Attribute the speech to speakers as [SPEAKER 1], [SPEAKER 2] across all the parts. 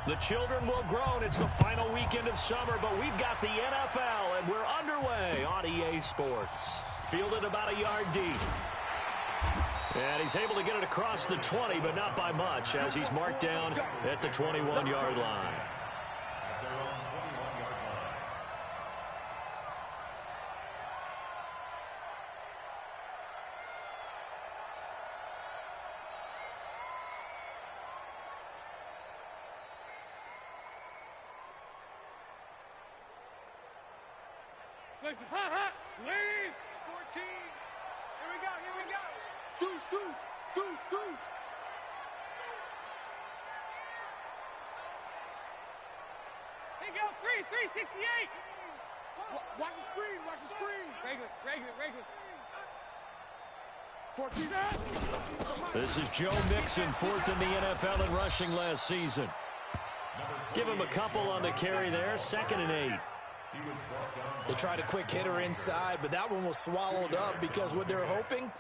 [SPEAKER 1] The children will groan. It's the final weekend of summer, but we've got the NFL, and we're underway on EA Sports. Fielded about a yard deep. And he's able to get it across the 20, but not by much, as he's marked down at the 21-yard line.
[SPEAKER 2] Lead! 14! Here we go, here we go! Deuce, deuce, deuce, deuce! Here you go, 368! Watch the screen, watch the screen! Regular. 14.
[SPEAKER 1] This is Joe Mixon, fourth in the NFL in rushing last season. Give him a couple on the carry there, 2nd and 8.
[SPEAKER 3] They tried a quick hitter inside, but that one was swallowed up because what they're hoping,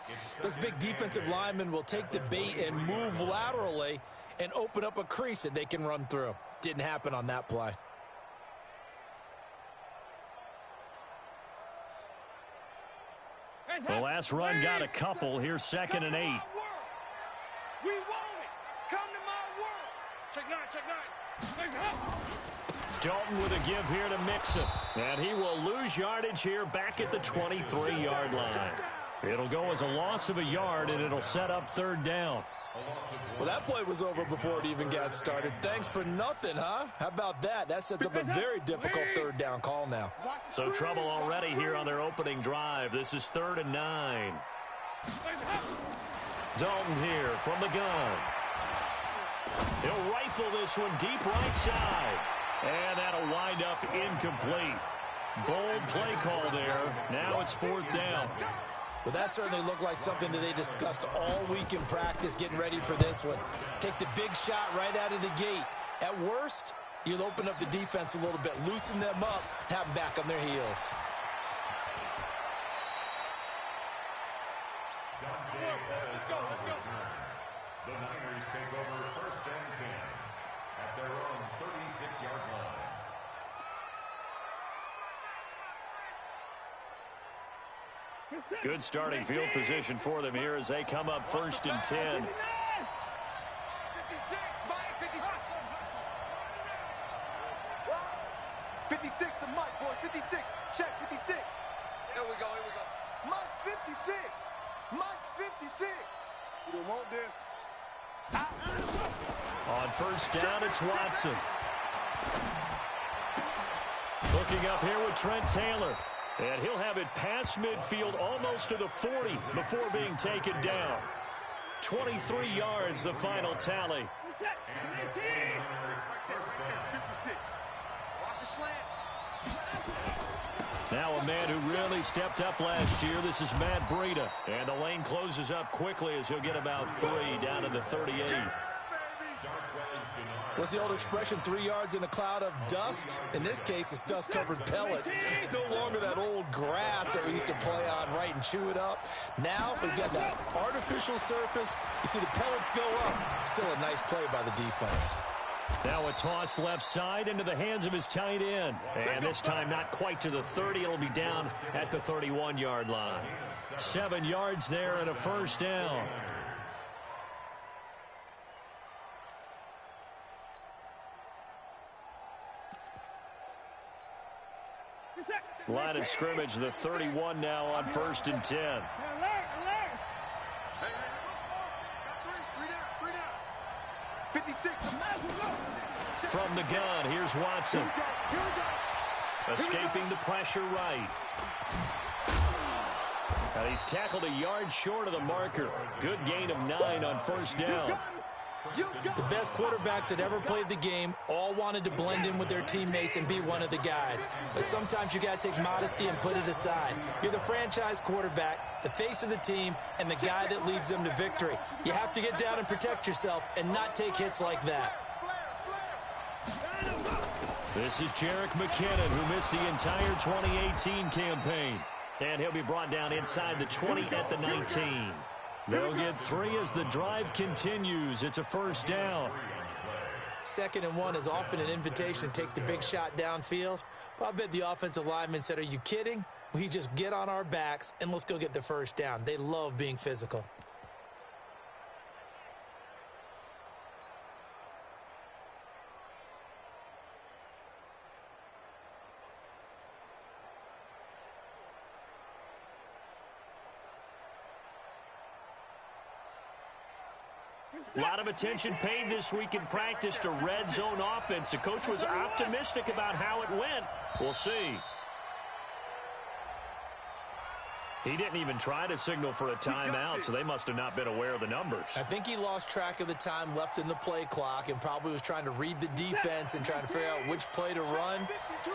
[SPEAKER 3] those big defensive linemen will take the bait and move laterally and open up a crease that they can run through. Didn't happen on that play.
[SPEAKER 1] The last run got a couple. Here's 2nd and 8.
[SPEAKER 2] We want it. Come to my world. Check nine.
[SPEAKER 1] Dalton with a give here to Mixon. And he will lose yardage here back at the 23-yard line. It'll go as a loss of a yard, and it'll set up 3rd down.
[SPEAKER 3] Well, that play was over before it even got started. Thanks for nothing, huh? How about that? That sets up a very difficult 3rd down call now.
[SPEAKER 1] So trouble already here on their opening drive. This is 3rd and 9. Dalton here from the gun. He'll rifle this one deep right side. And that'll wind up incomplete. Bold play call there. Now it's 4th down.
[SPEAKER 3] Well, that certainly looked like something that they discussed all week in practice getting ready for this one. Take the big shot right out of the gate. At worst, you'll open up the defense a little bit, loosen them up, have them back on their heels.
[SPEAKER 4] The Niners take over 1st and 10 at their own 36-yard line.
[SPEAKER 1] Good starting field position for them here as they come up 1st and 10.
[SPEAKER 2] 56, Mike, 56, the Mike, boy, 56, check, 56. Here we go. Mike's 56, Mike's 56. You don't want this.
[SPEAKER 1] On 1st down, it's Watson. Looking up here with Trent Taylor. And he'll have it past midfield almost to the 40 before being taken down. 23 yards, the final tally.
[SPEAKER 2] 56. Watch the slant.
[SPEAKER 1] Now a man who really stepped up last year. This is Matt Breida. And the lane closes up quickly as he'll get about 3 down to the 38.
[SPEAKER 3] What's the old expression, 3 yards in a cloud of dust? In this case, it's dust-covered pellets. It's no longer that old grass that we used to play on, right, and chew it up. Now we've got that artificial surface. You see the pellets go up. Still a nice play by the defense.
[SPEAKER 1] Now a toss left side into the hands of his tight end. And this time not quite to the 30. It'll be down at the 31-yard line. 7 yards there and a 1st down. Line of scrimmage, the 31 now on 1st and 10. From the gun, here's Watson. Escaping the pressure right. And he's tackled a yard short of the marker. Good gain of 9 on 1st down.
[SPEAKER 3] The best quarterbacks that ever played the game all wanted to blend in with their teammates and be one of the guys. But sometimes you got to take modesty and put it aside. You're the franchise quarterback, the face of the team, and the guy that leads them to victory. You have to get down and protect yourself and not take hits like that.
[SPEAKER 1] This is Jerick McKinnon, who missed the entire 2018 campaign. And he'll be brought down inside the 20 at the 19. They'll get 3 as the drive continues. It's a 1st down.
[SPEAKER 3] 2nd and 1 is often an invitation to take the big shot downfield. But I bet the offensive lineman said, are you kidding? We just get on our backs and let's go get the first down. They love being physical.
[SPEAKER 1] A lot of attention paid this week in practice to red zone offense. The coach was optimistic about how it went. We'll see. He didn't even try to signal for a timeout, so they must have not been aware of the numbers.
[SPEAKER 3] I think he lost track of the time left in the play clock and probably was trying to read the defense and trying to figure out which play to run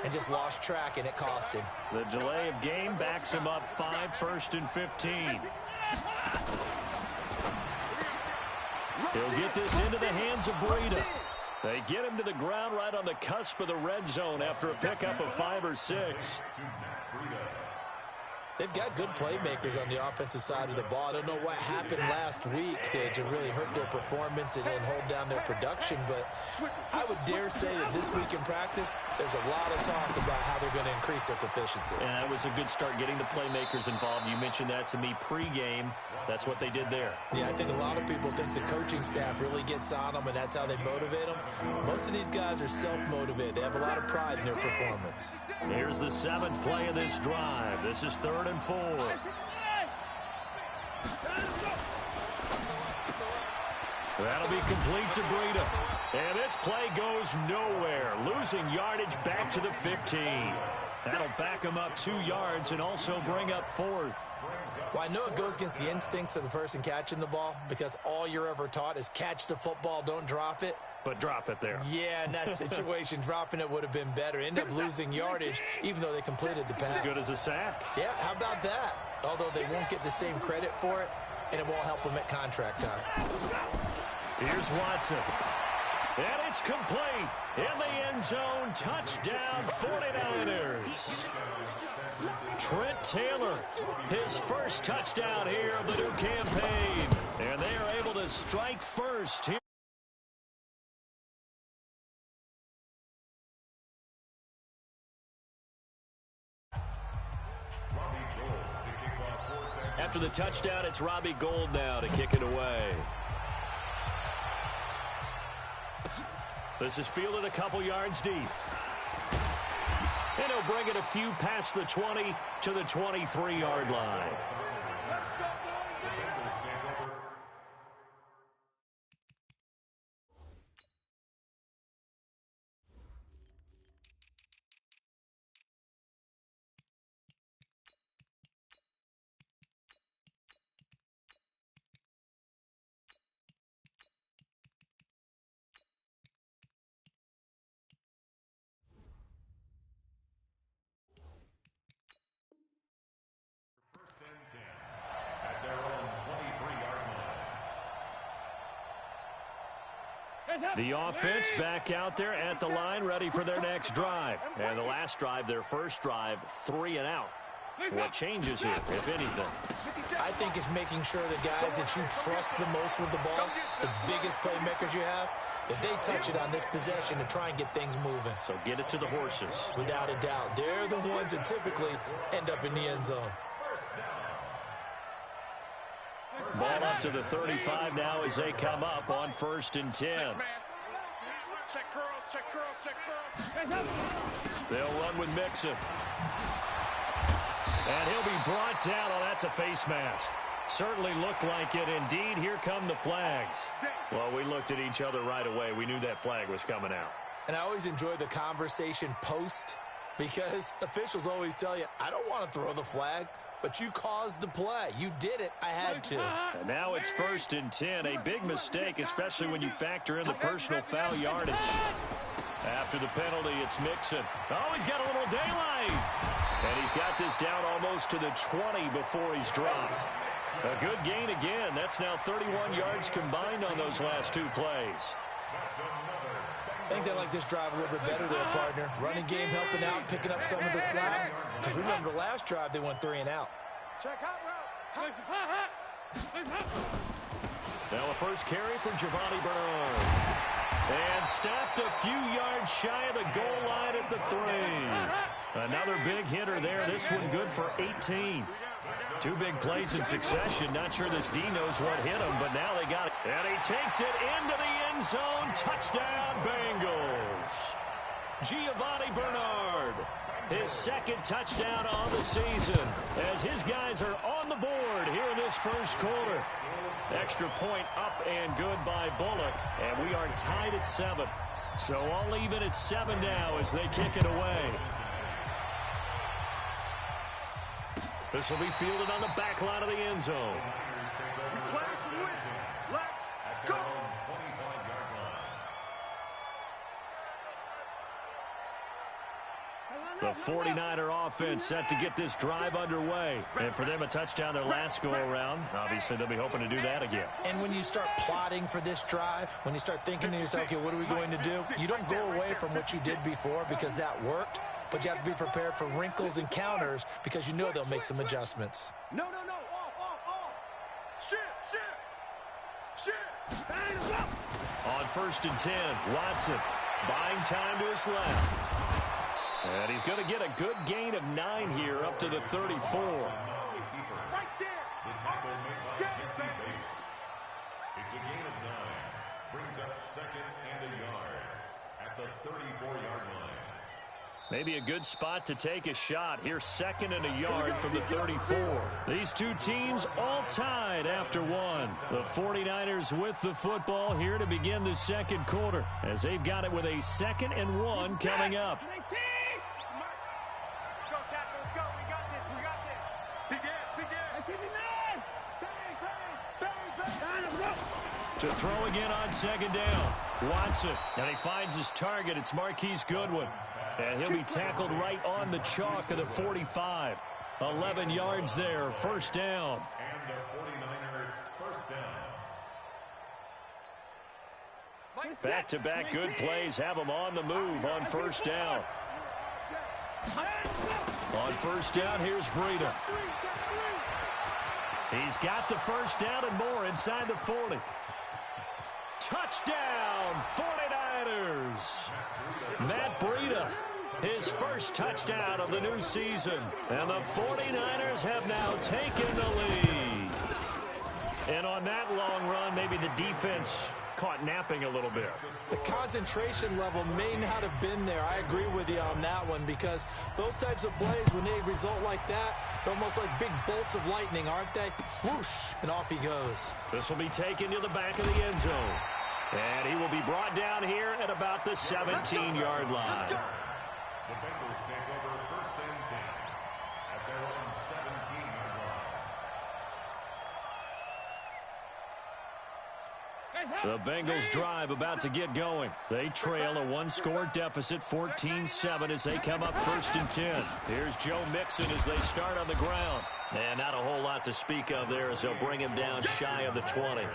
[SPEAKER 3] and just lost track, and it cost him.
[SPEAKER 1] The delay of game backs him up 5, 1st and 15. He'll get this into the hands of Breida. They get him to the ground right on the cusp of the red zone after a pickup of 5 or 6.
[SPEAKER 3] They've got good playmakers on the offensive side of the ball. I don't know what happened last week to really hurt their performance and hold down their production, but I would dare say that this week in practice, there's a lot of talk about how they're going to increase their proficiency.
[SPEAKER 1] And that was a good start getting the playmakers involved. You mentioned that to me pregame. That's what they did there.
[SPEAKER 3] Yeah, I think a lot of people think the coaching staff really gets on them, and that's how they motivate them. Most of these guys are self-motivated. They have a lot of pride in their performance.
[SPEAKER 1] Here's the 7th play of this drive. This is 3rd and 4. That'll be complete to Breida. And this play goes nowhere. Losing yardage back to the 15. That'll back him up 2 yards and also bring up 4th.
[SPEAKER 3] Well, I know it goes against the instincts of the person catching the ball because all you're ever taught is catch the football, don't drop it.
[SPEAKER 1] But drop it there.
[SPEAKER 3] Yeah, in that situation, dropping it would have been better. End up losing yardage, even though they completed the pass.
[SPEAKER 1] As good as a sack.
[SPEAKER 3] Yeah, how about that? Although they won't get the same credit for it, and it won't help them at contract time.
[SPEAKER 1] Here's Watson. And it's complete. In the end zone, touchdown, 49ers. Trent Taylor, his first touchdown here of the new campaign. And they are able to strike first here. After the touchdown, it's Robbie Gould now to kick it away. This is fielded a couple yards deep. And he'll bring it a few past the 20 to the 23-yard line. The offense back out there at the line, ready for their next drive. And the last drive, their first drive, 3 and out. What changes here, if anything?
[SPEAKER 3] I think it's making sure the guys that you trust the most with the ball, the biggest playmakers you have, that they touch it on this possession to try and get things moving.
[SPEAKER 1] So get it to the horses.
[SPEAKER 3] Without a doubt. They're the ones that typically end up in the end zone.
[SPEAKER 1] Ball up to the 35 now as they come up on 1st and 10.
[SPEAKER 2] Check curls, check curls, check curls.
[SPEAKER 1] They'll run with Mixon. And he'll be brought down. Oh, that's a face mask. Certainly looked like it. Indeed, here come the flags. Well, we looked at each other right away. We knew that flag was coming out.
[SPEAKER 3] And I always enjoy the conversation post because officials always tell you, I don't want to throw the flag. But you caused the play. You did it. I had to.
[SPEAKER 1] And now it's 1st and 10. A big mistake, especially when you factor in the personal foul yardage. After the penalty, it's Mixon. Oh, he's got a little daylight. And he's got this down almost to the 20 before he's dropped. A good gain again. That's now 31 yards combined on those last 2 plays.
[SPEAKER 3] I think they like this drive a little bit better there, partner. Running game helping out, picking up some of the slack. Because remember, the last drive, they went 3 and out.
[SPEAKER 2] Check hot route.
[SPEAKER 1] Now a first carry for Giovanni Bernard. And stopped a few yards shy of the goal line at the 3. Another big hitter there. This one good for 18. Two big plays in succession. Not sure this D knows what hit him, but now they got it. And he takes it into the end zone. Touchdown, Bengals. Giovanni Bernard, his second touchdown on the season, as his guys are on the board here in this first quarter. Extra point up and good by Bullock, and we are tied at 7. So all even at 7 now as they kick it away. This will be fielded on the back line of the end zone.
[SPEAKER 2] Let's go.
[SPEAKER 1] The 49er offense set to get this drive underway. And for them, a touchdown their last go-around. Obviously, they'll be hoping to do that again.
[SPEAKER 3] And when you start plotting for this drive, when you start thinking to yourself, okay, what are we going to do? You don't go away from what you did before because that worked, but you have to be prepared for wrinkles and counters because you know they'll make some adjustments.
[SPEAKER 2] No. Off. Shift.
[SPEAKER 1] On 1st and 10, Watson buying time to his left. And he's going to get a good gain of 9 here up to the 34.
[SPEAKER 2] Right there.
[SPEAKER 4] The tackle made by Jesse Bates. It's a gain of 9. Brings up 2nd and a yard at the 34-yard line.
[SPEAKER 1] Maybe a good spot to take a shot. Here's 2nd and a yard from the 34. These two teams all tied after 1. The 49ers with the football here to begin the second quarter, as they've got it with a 2nd and 1 coming up. To throw again on 2nd down. Watson, and he finds his target. It's Marquise Goodwin. And he'll be tackled right on the chalk of the 45. 11 yards there, 1st down.
[SPEAKER 4] And the 49er first down.
[SPEAKER 1] Back-to-back good plays have him on the move on 1st down. On 1st down, here's Breida. He's got the 1st down and more inside the 40. Touchdown, 49ers. Matt Breida, his first touchdown of the new season. And the 49ers have now taken the lead. And on that long run, maybe the defense caught napping a little bit.
[SPEAKER 3] The concentration level may not have been there. I agree with you on that one, because those types of plays, when they result like that, they're almost like big bolts of lightning, aren't they? Whoosh, and off he goes.
[SPEAKER 1] This will be taken to the back of the end zone. And he will be brought down here at about the 17-yard line.
[SPEAKER 4] The Bengals take over 1st and 10 at their own 17-yard line.
[SPEAKER 1] The Bengals drive about to get going. They trail a 1-score deficit, 14-7, as they come up 1st and 10. Here's Joe Mixon as they start on the ground. And not a whole lot to speak of there as they'll bring him down shy of the 20.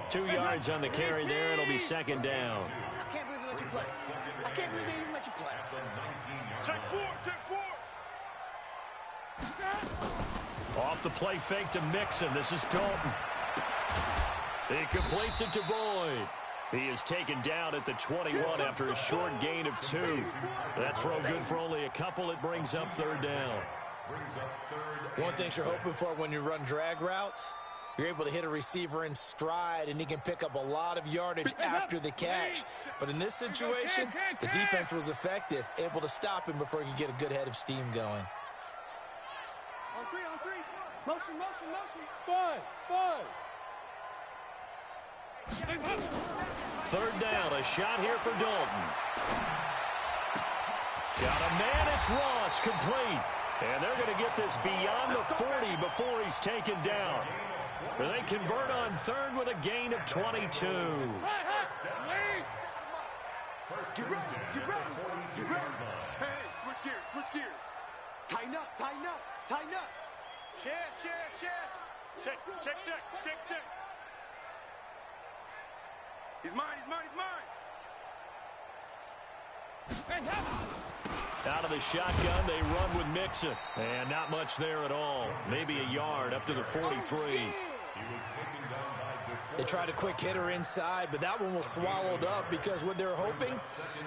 [SPEAKER 1] 2 yards on the carry there. It'll be 2nd down.
[SPEAKER 2] I can't believe they let you play. I can't believe they even let you play.
[SPEAKER 4] Check
[SPEAKER 2] 4.
[SPEAKER 1] Off the play fake to Mixon. This is Dalton. He completes it to Boyd. He is taken down at the 21 after a short gain of 2. That throw good for only a couple. It brings up 3rd down.
[SPEAKER 3] One thing you're hoping for when you run drag routes, you're able to hit a receiver in stride, and he can pick up a lot of yardage after the catch. But in this situation, the defense was effective, able to stop him before he could get a good head of steam going.
[SPEAKER 2] On 3. Motion.
[SPEAKER 1] 3rd down, a shot here for Dalton. Got a man, it's Ross, complete. And they're going to get this beyond the 40 before he's taken down. And they convert on 3rd with a gain of 22.
[SPEAKER 2] Get ready. Hey, switch gears. Tighten up. Check. He's mine.
[SPEAKER 1] Out of the shotgun, they run with Mixon. And not much there at all. Maybe a yard up to the 43.
[SPEAKER 3] They tried a quick hitter inside, but that one was swallowed up because what they're hoping,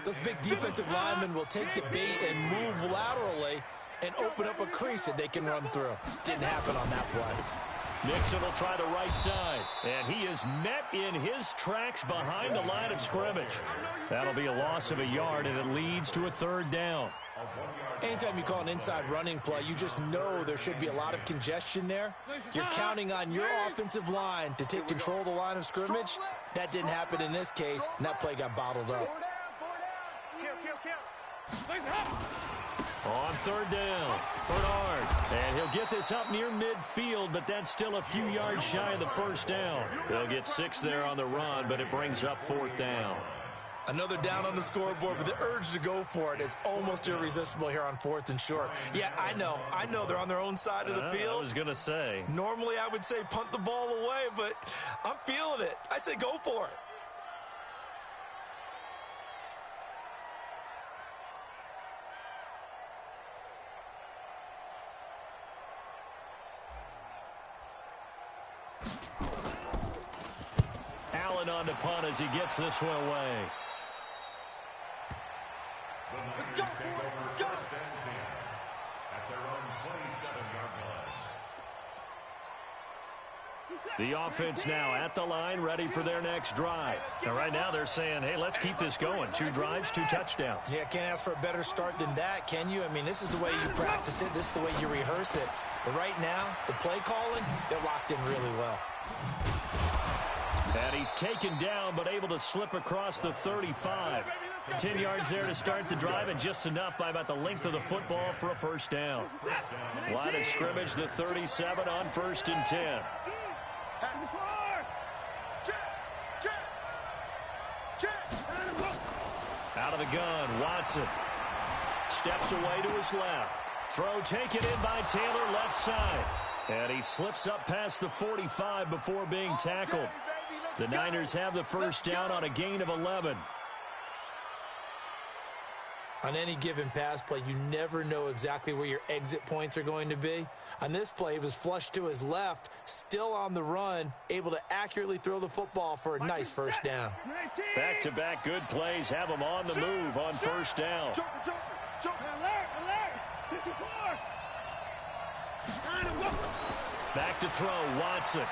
[SPEAKER 3] those big defensive linemen will take the bait and move laterally and open up a crease that they can run through. Didn't happen on that play.
[SPEAKER 1] Nixon will try the right side, and he is met in his tracks behind the line of scrimmage. That'll be a loss of a yard, and it leads to a third down.
[SPEAKER 3] Anytime you call an inside running play, you just know there should be a lot of congestion there. You're counting on your offensive line to take control of the line of scrimmage. That didn't happen in this case, and that play got bottled up.
[SPEAKER 1] On third down, Bernard. And he'll get this up near midfield, but that's still a few yards shy of the first down. They'll get 6 there on the run, but it brings up fourth down.
[SPEAKER 3] Another down on the scoreboard, but the urge to go for it is almost irresistible here on 4th and short. Yeah, I know they're on their own side of the field.
[SPEAKER 1] I was going to say.
[SPEAKER 3] Normally I would say punt the ball away, but I'm feeling it. I say go for it.
[SPEAKER 1] Allen on the punt as he gets this one away.
[SPEAKER 2] Let's go, boys. Let's go.
[SPEAKER 4] At their own 27-yard line.
[SPEAKER 1] The offense now at the line, ready for their next drive. And right now they're saying, hey, let's keep this going. 2 drives, 2 touchdowns.
[SPEAKER 3] Yeah, can't ask for a better start than that, can you? I mean, this is the way you practice it. This is the way you rehearse it. But right now, the play calling, they're locked in really well.
[SPEAKER 1] And he's taken down, but able to slip across the 35. 10 yards there to start the drive, and just enough by about the length of the football for a first down. Line of scrimmage, the 37 on 1st and 10. Out of the gun, Watson. Steps away to his left. Throw taken in by Taylor, left side. And he slips up past the 45 before being tackled. The Niners have the first down on a gain of 11.
[SPEAKER 3] On any given pass play, you never know exactly where your exit points are going to be. On this play, he was flushed to his left, still on the run, able to accurately throw the football for a nice first down.
[SPEAKER 1] Back-to-back good plays have him on the move on first down. Back to throw, Watson.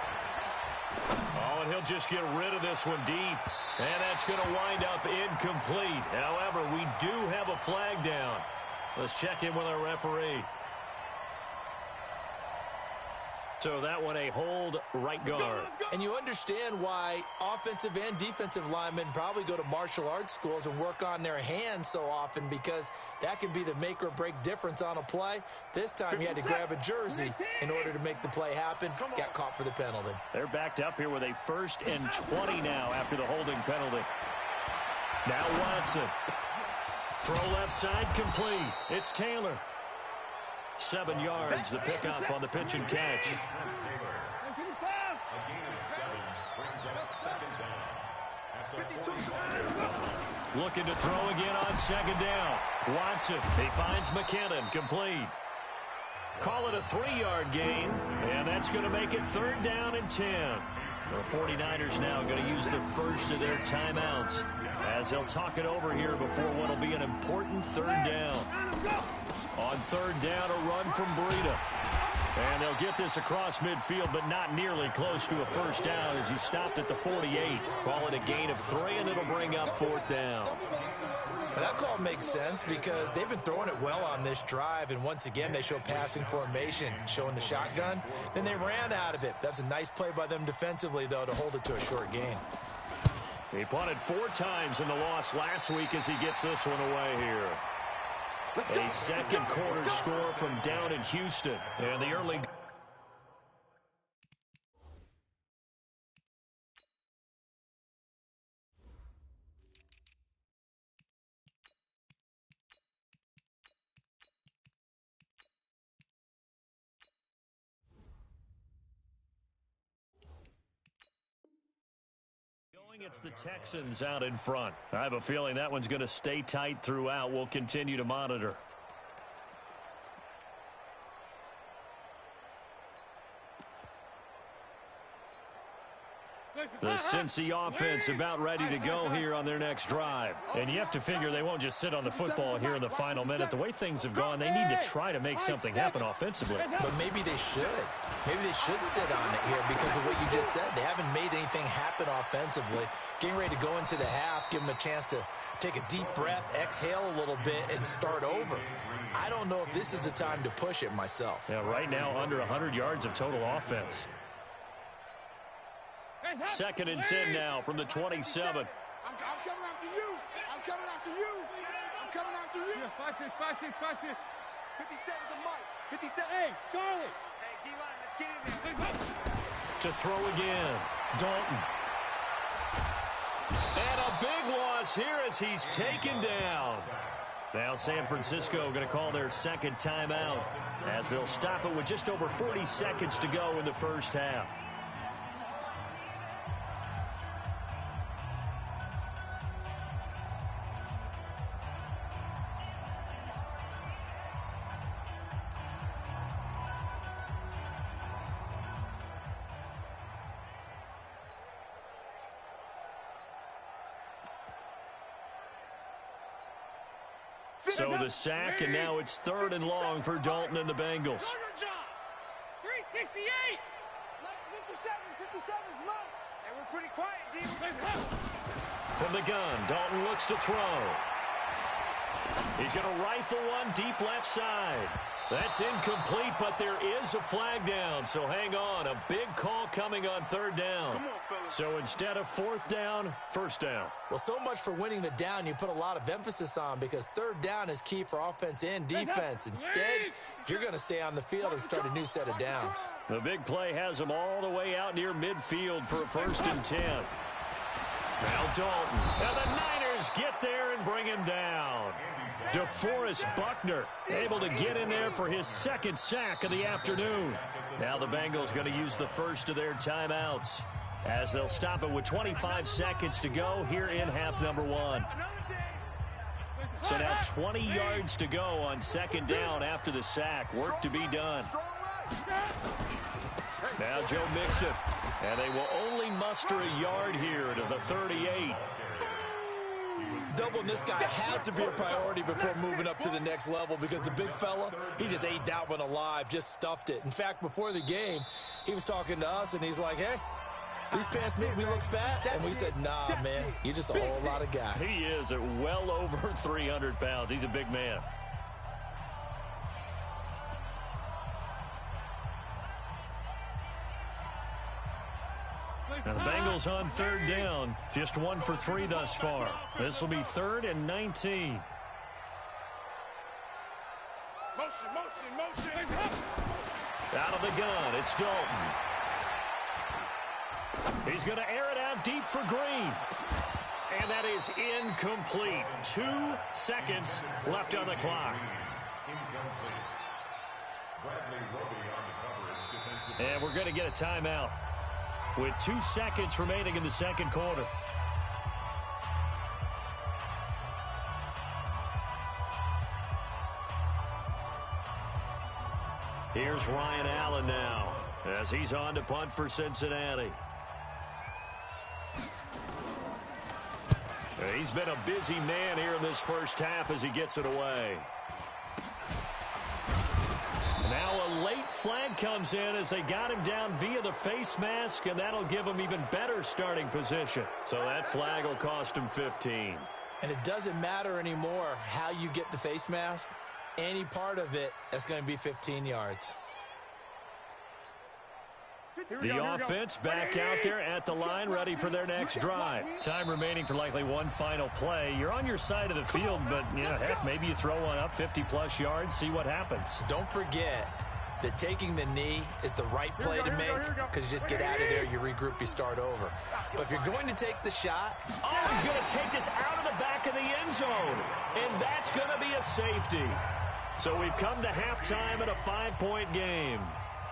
[SPEAKER 1] Oh, and he'll just get rid of this one deep. And that's going to wind up incomplete. However, we do have a flag down. Let's check in with our referee. So that one a hold right guard.
[SPEAKER 3] And you understand why offensive and defensive linemen probably go to martial arts schools and work on their hands so often, because that can be the make or break difference on a play. This time he had to grab a jersey in order to make the play happen. Got caught for the penalty.
[SPEAKER 1] They're backed up here with a 1st and 20 now after the holding penalty. Now Watson. Throw left side complete. It's Taylor. 7 yards, the pickup on the pitch and catch. Looking to throw again on 2nd down. Watson, he finds McKinnon, complete. Call it a 3-yard gain, and that's going to make it 3rd down and 10. The 49ers now going to use the first of their timeouts as they'll talk it over here before what will be an important 3rd down. On 3rd down, a run from Breida. And they'll get this across midfield, but not nearly close to a first down as he stopped at the 48. Call it a gain of 3, and it'll bring up 4th down.
[SPEAKER 3] That call makes sense because they've been throwing it well on this drive, and once again they show passing formation, showing the shotgun. Then they ran out of it. That's a nice play by them defensively, though, to hold it to a short gain.
[SPEAKER 1] He punted 4 times in the loss last week as he gets this one away here. A second quarter score from down in Houston. And the early... It's the Texans out in front. I have a feeling that one's going to stay tight throughout. We'll continue to monitor. The Cincy offense about ready to go here on their next drive. And you have to figure they won't just sit on the football here in the final minute. The way things have gone, they need to try to make something happen offensively.
[SPEAKER 3] But maybe they should. Maybe they should sit on it here because of what you just said. They haven't made anything happen offensively. Getting ready to go into the half, give them a chance to take a deep breath, exhale a little bit, and start over. I don't know if this is the time to push it myself.
[SPEAKER 1] Yeah, right now under 100 yards of total offense. 2nd and 10 now from the 27.
[SPEAKER 2] I'm coming after you. I'm coming after you. I'm coming after you. 57 to Mike. 57. Hey, Charlie. Hey, D-line, let's get in there.
[SPEAKER 1] To throw again. Dalton. And a big loss here as he's taken down. Now San Francisco going to call their second timeout as they'll stop it with just over 40 seconds to go in the first half. So the sack, and now it's 3rd and long for Dalton and the Bengals.
[SPEAKER 2] 368. Let's 57's Mike. And we're pretty quiet, D.
[SPEAKER 1] From the gun, Dalton looks to throw. He's going to rifle one deep left side. That's incomplete, but there is a flag down, so hang on. A big call coming on 3rd down. So instead of 4th down, 1st down.
[SPEAKER 3] Well, so much for winning the down you put a lot of emphasis on because 3rd down is key for offense and defense. Instead, you're going to stay on the field and start a new set of downs.
[SPEAKER 1] The big play has them all the way out near midfield for a 1st and 10. Now Dalton. Now the Niners get there and bring him down. DeForest Buckner able to get in there for his 2nd sack of the afternoon. Now the Bengals going to use the first of their timeouts as they'll stop it with 25 seconds to go here in half number 1. So now 20 yards to go on 2nd down after the sack. Work to be done. Now Joe Mixon. And they will only muster a yard here to the 38.
[SPEAKER 3] Doubling this guy has to be a priority before moving up to the next level because the big fella, he just ate that one alive, just stuffed it. In fact, before the game, he was talking to us, and he's like, hey, these pants make me look fat? And we said, nah, man, you're just a whole lot of guy.
[SPEAKER 1] He is at well over 300 pounds. He's a big man. Now the Bengals on 3rd down, just 1 for 3 thus far. This will be 3rd and 19.
[SPEAKER 2] Motion.
[SPEAKER 1] Out of the gun, it's Dalton. He's going to air it out deep for Green. And that is incomplete. 2 seconds left on the clock. And we're going to get a timeout with 2 seconds remaining in the 2nd quarter. Here's Ryan Allen now as he's on to punt for Cincinnati. He's been a busy man here in this first half as he gets it away. Now a late flag comes in as they got him down via the face mask, and that'll give him even better starting position. So that flag will cost him 15.
[SPEAKER 3] And it doesn't matter anymore how you get the face mask. Any part of it, that's going to be 15 yards.
[SPEAKER 1] The offense back out there at the line, ready for their next drive. Time remaining for likely one final play. You're on your side of the field, but, you know, heck, maybe you throw one up 50-plus yards, see what happens.
[SPEAKER 3] Don't forget that taking the knee is the right play to make because you just get out of there, you regroup, you start over. But if you're going to take the shot...
[SPEAKER 1] Oh, he's going to take this out of the back of the end zone, and that's going to be a safety. So we've come to halftime in a 5-point game.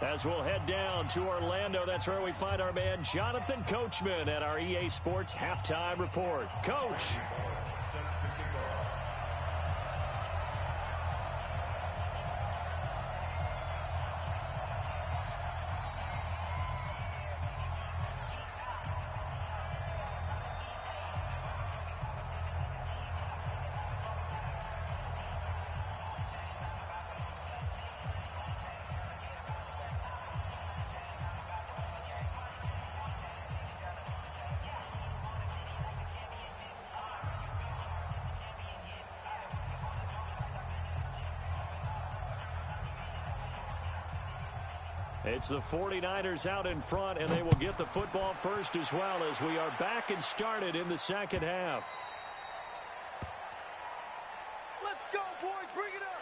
[SPEAKER 1] As we'll head down to Orlando, that's where we find our man Jonathan Coachman at our EA Sports Halftime Report. Coach. It's the 49ers out in front, and they will get the football first as well as we are back and started in the second half.
[SPEAKER 2] Let's go, boys. Bring it up.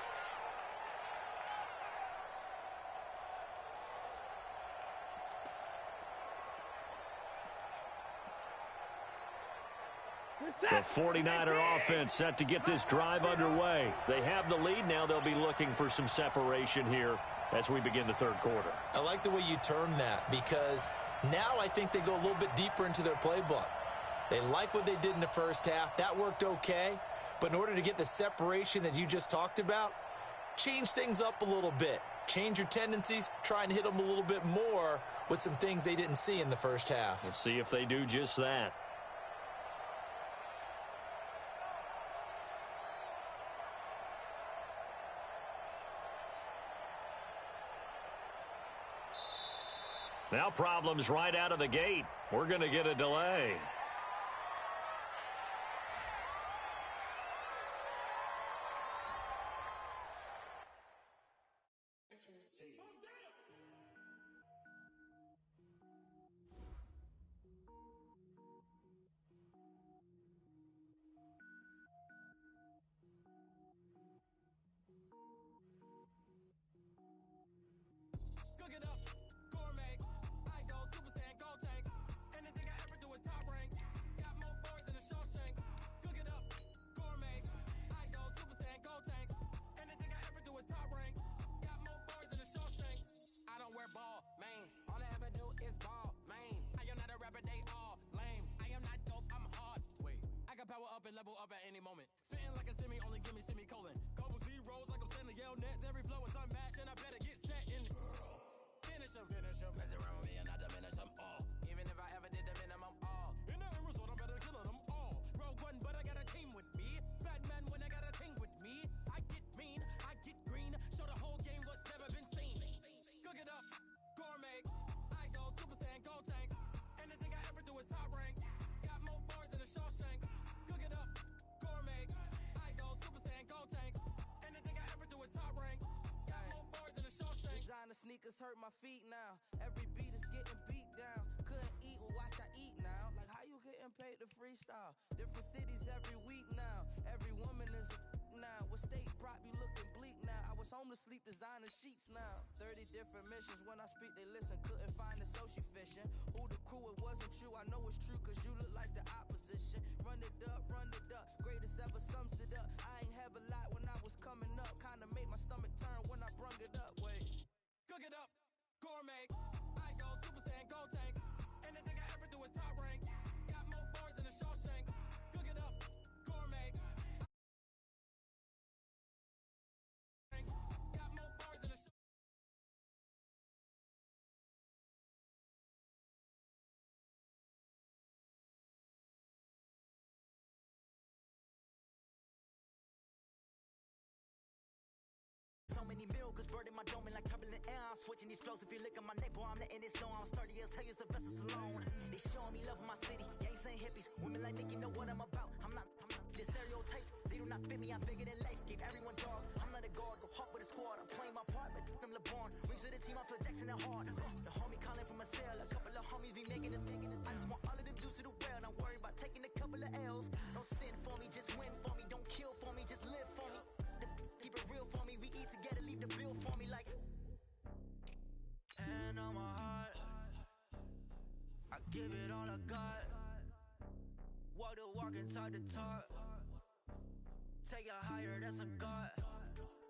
[SPEAKER 1] The 49er offense set to get this drive underway. They have the lead. Now they'll be looking for some separation here as we begin the third quarter.
[SPEAKER 3] I like the way you term that, because now I think they go a little bit deeper into their playbook. They like what they did in the first half. That worked okay. But in order to get the separation that you just talked about, change things up a little bit. Change your tendencies, try and hit them a little bit more with some things they didn't see in the first half.
[SPEAKER 1] Let's see if they do just that. Now problems right out of the gate. We're going to get a delay.
[SPEAKER 5] Level up at any moment. Spitting like a semi, only give me semicolon. Couple zeros like I'm sending yell nets. Every flow is unmatched, and I better get set in. Finish them. Mess around with me and I diminish them all. Even if I ever did the minimum all. In the end result, I'm better killing them all. Rogue one, but I got a team with me. Batman when I got a team with me. I get mean, I get green. Show the whole game what's never been seen. Cook it up, gourmet. I go Super Saiyan, go tank. Anything I ever do is top rank. Got more bars than a Shawshank. Cook it up, gourmet. I go Super Saiyan, go tank. Anything I ever do is top rank. Got more bars than a Shawshank.
[SPEAKER 6] Designer sneakers hurt my feet now. Every beat is getting beat down. Couldn't eat, well watch I eat now. Like how you getting paid to freestyle? Different cities every week now. Every woman is a now. What state prop you looking bleak now? I was home to sleep, designer sheets now. 30 different missions. When I speak, they listen. Couldn't find it, so she fishing. Who the crew? It wasn't true. I know it's true, cause you look like the opposition. Run it up, greatest ever sums it up. I ain't have a lot when I was coming up. Kinda made my stomach turn when I brung it up. Wait.
[SPEAKER 5] Cook it up, gourmet. I go Super Saiyan, go tank. Anything I ever do is top rank. Got more bars than a Shawshank. Cook it up, gourmet. Got more bars than a Shawshank.
[SPEAKER 7] So many milkers burning my dome like turbulent air. I'm switching these flows. If you look at my neck, boy, I'm letting it slow. I'm sturdy as hell, as a vessel alone. They showing me love in my city. Gangs ain't hippies. Women like Nick, you know what I'm about. I'm not the stereotypes. They do not fit me. I'm bigger than life. Give everyone jobs. I'm not a guard. Go hard with a squad. I'm playing my part, but I'm LeBron. Rings of the team. I feel Jackson and hard. The homie calling from a cell. A couple of homies be making it. I just want all of them dudes to do well. Not worry about taking a couple of L's. Don't sin for me, just win for me. Don't kill for me, just live for me. Keep it real for me. We eat together, leave the bill for me like.
[SPEAKER 6] Hand on my heart, I give it all I got. Walk the walk and talk the talk. Take it higher, that's a God.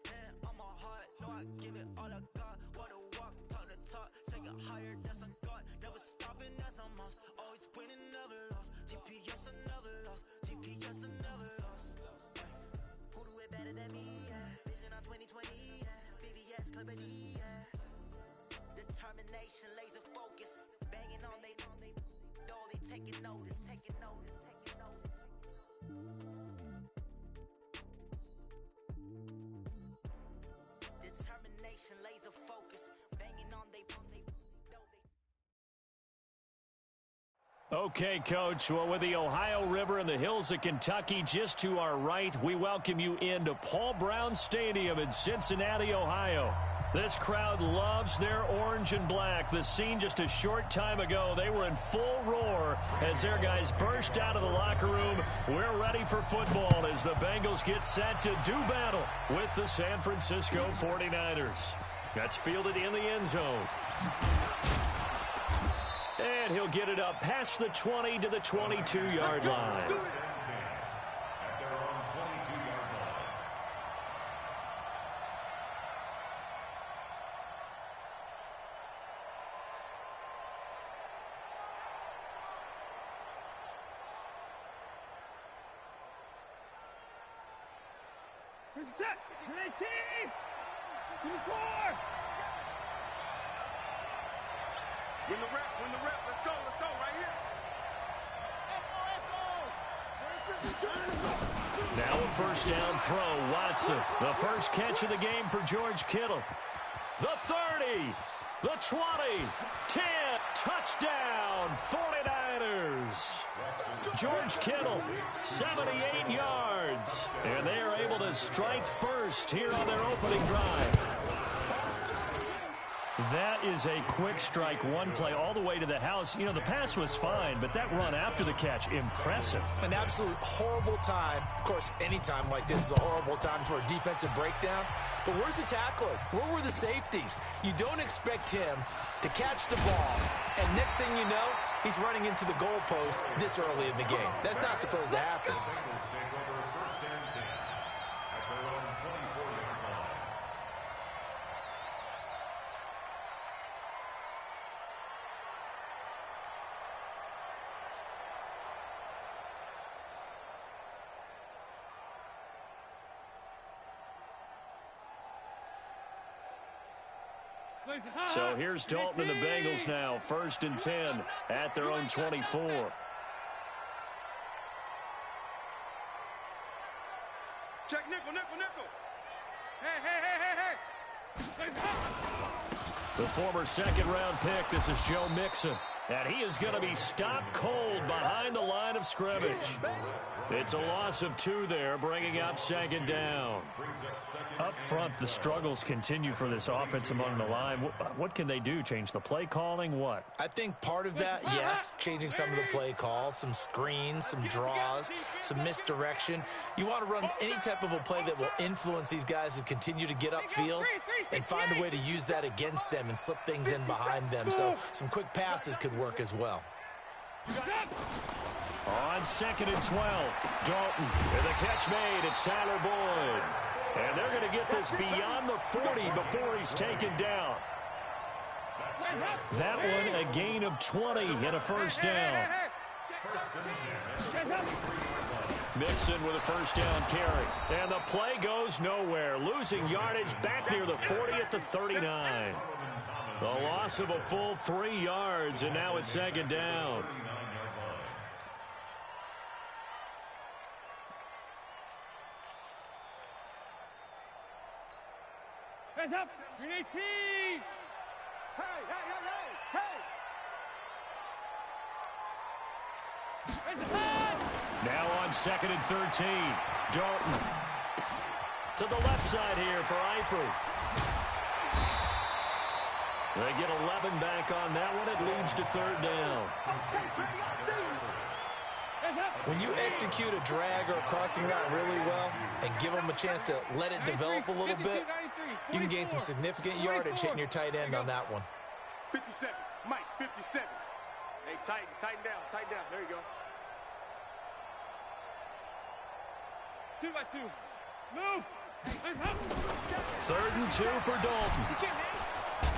[SPEAKER 6] Hand on my heart, no, I give it all I got. Walk the walk, talk the talk. Take it higher, that's a God. Never stopping, that's a must. Always winning, never lost. GPS, I never lost. GPS, I never lost.
[SPEAKER 7] Who do it better than me? Yeah. Vision on 2020. Yeah. VVS, Clippity. Yeah. Determination, laser focus. Banging on they door. They taking notice. Determination, laser focus. Banging on they door.
[SPEAKER 1] Okay, Coach. Well, with the Ohio River and the hills of Kentucky just to our right, we welcome you into Paul Brown Stadium in Cincinnati, Ohio. This crowd loves their orange and black. The scene just a short time ago, they were in full roar as their guys burst out of the locker room. We're ready for football as the Bengals get set to do battle with the San Francisco 49ers. That's fielded in the end zone. And he'll get it up past the 20 to the 22-yard line.
[SPEAKER 2] Set. 18. 24. Win the rep. Let's go right here.
[SPEAKER 1] Now a first down throw. Watson, the first catch of the game for George Kittle. The 30, the 20, 10, touchdown, 49ers. George Kittle, 78 yards. And they are able to strike first here on their opening drive. That is a quick strike, one play all the way to the house. You know, the pass was fine, but that run after the catch, impressive.
[SPEAKER 3] An absolute horrible time. Of course, any time like this is a horrible time for a defensive breakdown. But where's the tackling? Where were the safeties? You don't expect him to catch the ball, and next thing you know, he's running into the goalpost this early in the game. That's not supposed to happen.
[SPEAKER 1] So here's Dalton and the Bengals now, 1st and 10 at their own 24.
[SPEAKER 2] Check nickel. Hey.
[SPEAKER 1] The former second-round pick, this is Joe Mixon. And he is going to be stopped cold behind the line of scrimmage. It's a loss of 2 there, bringing up 2nd down. Up front, the struggles continue for this offense among the line. What can they do? Change the play calling? What?
[SPEAKER 3] I think part of that, yes, changing some of the play calls, some screens, some draws, some misdirection. You want to run any type of a play that will influence these guys to continue to get upfield and find a way to use that against them and slip things in behind them. So some quick passes could work as well.
[SPEAKER 1] On 2nd and 12, Dalton, and the catch made, it's Tyler Boyd. And they're going to get this beyond the 40 before he's taken down. That one, a gain of 20 and a first down. Mixon with a first down carry. And the play goes nowhere, losing yardage back near the 40 at the 39. The loss of a full 3 yards, and now it's 2nd down.
[SPEAKER 2] Hands up. 18. Hey.
[SPEAKER 1] Now on 2nd and 13. Dalton to the left side here for Eifert. They get 11 back on that one. It leads to 3rd down.
[SPEAKER 3] When you execute a drag or a crossing route really well and give them a chance to let it develop a little bit, you can gain some significant yardage hitting your tight end on that one.
[SPEAKER 2] 57. Mike, 57. Hey, tighten down. There you go. 2 by 2. Move.
[SPEAKER 1] 3rd and 2 for Dalton.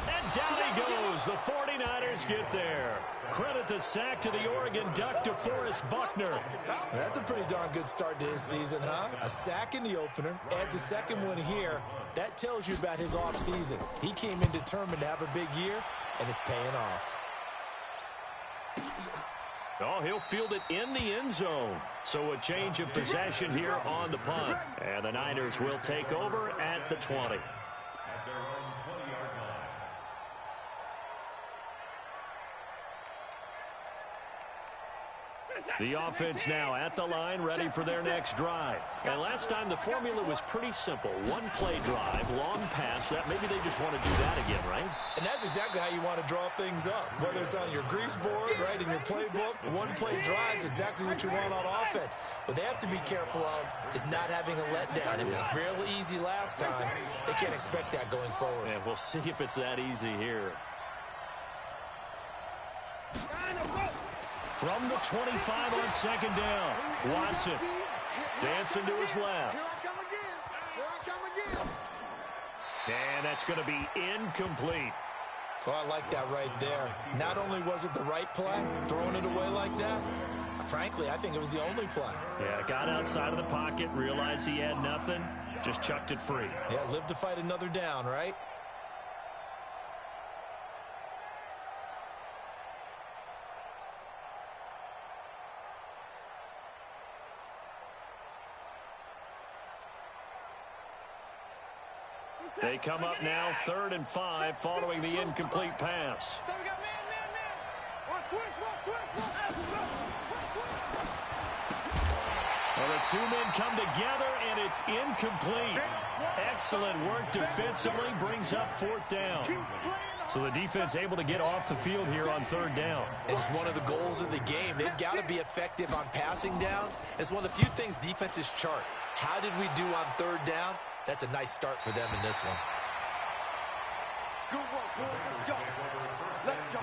[SPEAKER 1] And down he goes. The 49ers get there. Credit the sack to the Oregon Duck, DeForest Buckner.
[SPEAKER 3] That's a pretty darn good start to his season, huh? A sack in the opener, adds a second one here. That tells you about his offseason. He came in determined to have a big year, and it's paying off.
[SPEAKER 1] Oh, he'll field it in the end zone. So a change of possession here on the punt. And the Niners will take over at the 20.
[SPEAKER 4] At their own 20-yard line.
[SPEAKER 1] The offense now at the line, ready for their next drive. And last time, the formula was pretty simple. One-play drive, long pass. That maybe they just want to do that again, right?
[SPEAKER 3] And that's exactly how you want to draw things up. Whether it's on your grease board, right, in your playbook, one-play drive is exactly what you want on offense. What they have to be careful of is not having a letdown. It was fairly easy last time. They can't expect that going forward.
[SPEAKER 1] And we'll see if it's that easy here. From the 25 on second down, Watson dancing to his left.
[SPEAKER 2] Here I come again. Here I come again.
[SPEAKER 1] And that's going to be incomplete.
[SPEAKER 3] Well, I like that right there. Not only was it the right play, throwing it away like that, frankly, I think it was the only play.
[SPEAKER 1] Yeah, got outside of the pocket, realized he had nothing, just chucked it free.
[SPEAKER 3] Yeah, live to fight another down, right?
[SPEAKER 1] They come up now 3rd and 5 following the incomplete pass.
[SPEAKER 2] So we got man. Watch twitch.
[SPEAKER 1] Well, the two men come together, and it's incomplete. Excellent work defensively, brings up 4th down. So the defense able to get off the field here on 3rd down.
[SPEAKER 3] It's one of the goals of the game. They've got to be effective on passing downs. It's one of the few things defenses chart. How did we do on 3rd down? That's a nice start for them in this one.
[SPEAKER 2] Good work, boys. Let's go. Let's go.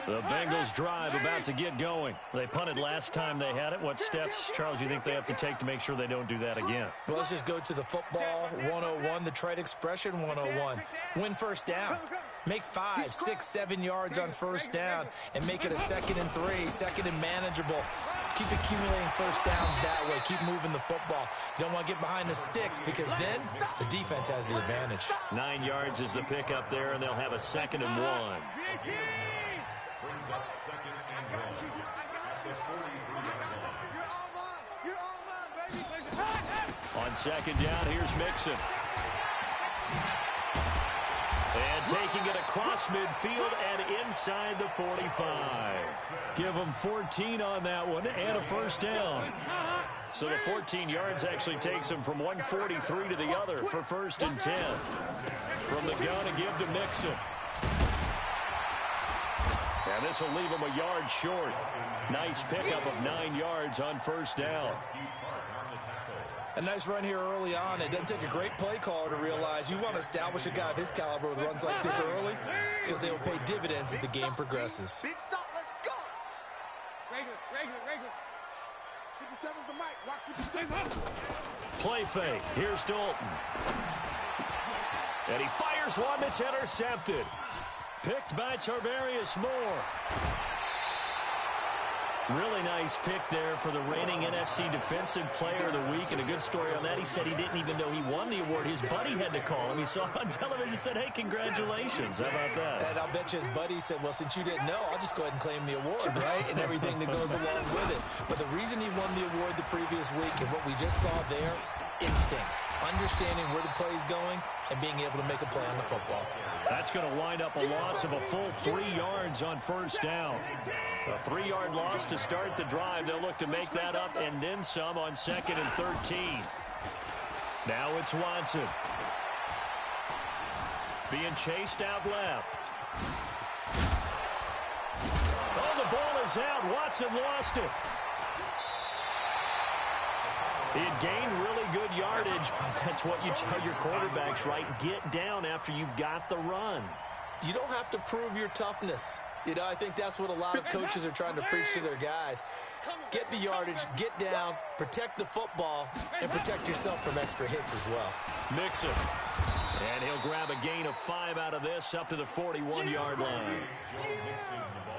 [SPEAKER 1] The Bengals drive about to get going. They punted last time they had it. What steps, Charles, you think they have to take to make sure they don't do that again?
[SPEAKER 3] Well, let's just go to the football 101, the trite expression 101. Win first down. Make 5, 6, 7 yards on first down and make it a 2nd and 3, 2nd and manageable. Keep accumulating first downs that way. Keep moving the football. You don't want to get behind the sticks because then the defense has the advantage.
[SPEAKER 1] 9 yards is the pickup there, and they'll have a 2nd and 1.
[SPEAKER 4] Brings up 2nd and 1 at the 43-yard line.
[SPEAKER 2] You're all mine, baby.
[SPEAKER 1] On 2nd down, here's Mixon. And taking it across midfield and inside the 45. Give them 14 on that one and a first down. So the 14 yards actually takes them from 143 to the other for 1st and 10. From the gun to give to Mixon. And this will leave them a yard short. Nice pickup of 9 yards on 1st down.
[SPEAKER 3] A nice run here early on. It doesn't take a great play caller to realize you want to establish a guy of his caliber with runs like this early because they will pay dividends as the game progresses.
[SPEAKER 2] Big stop, let's go. Regular. 57's the mic. Watch 57.
[SPEAKER 1] Play fake. Here's Dalton. And he fires one that's intercepted. Picked by Tarvarius Moore. Really nice pick there for the reigning NFC Defensive Player of the Week. And a good story on that. He said he didn't even know he won the award. His buddy had to call him. He saw it on television and said, hey, congratulations. How about that?
[SPEAKER 3] And I'll bet you his buddy said, well, since you didn't know, I'll just go ahead and claim the award, right? And everything that goes along with it. But the reason he won the award the previous week and what we just saw there, instincts, understanding where the play is going and being able to make a play on the football.
[SPEAKER 1] That's going to wind up a loss of a full 3 yards on 1st down. A 3-yard loss to start the drive. They'll look to make that up and then some on 2nd and 13. Now it's Watson. Being chased out left. Oh, the ball is out. Watson lost it. He had gained really good yardage, but that's what you tell your quarterbacks, right? Get down after you got the run.
[SPEAKER 3] You don't have to prove your toughness. You know, I think that's what a lot of coaches are trying to preach to their guys. Get the yardage, get down, protect the football, and protect yourself from extra hits as well.
[SPEAKER 1] Mixon. And he'll grab a gain of 5 out of this up to the 41-yard line.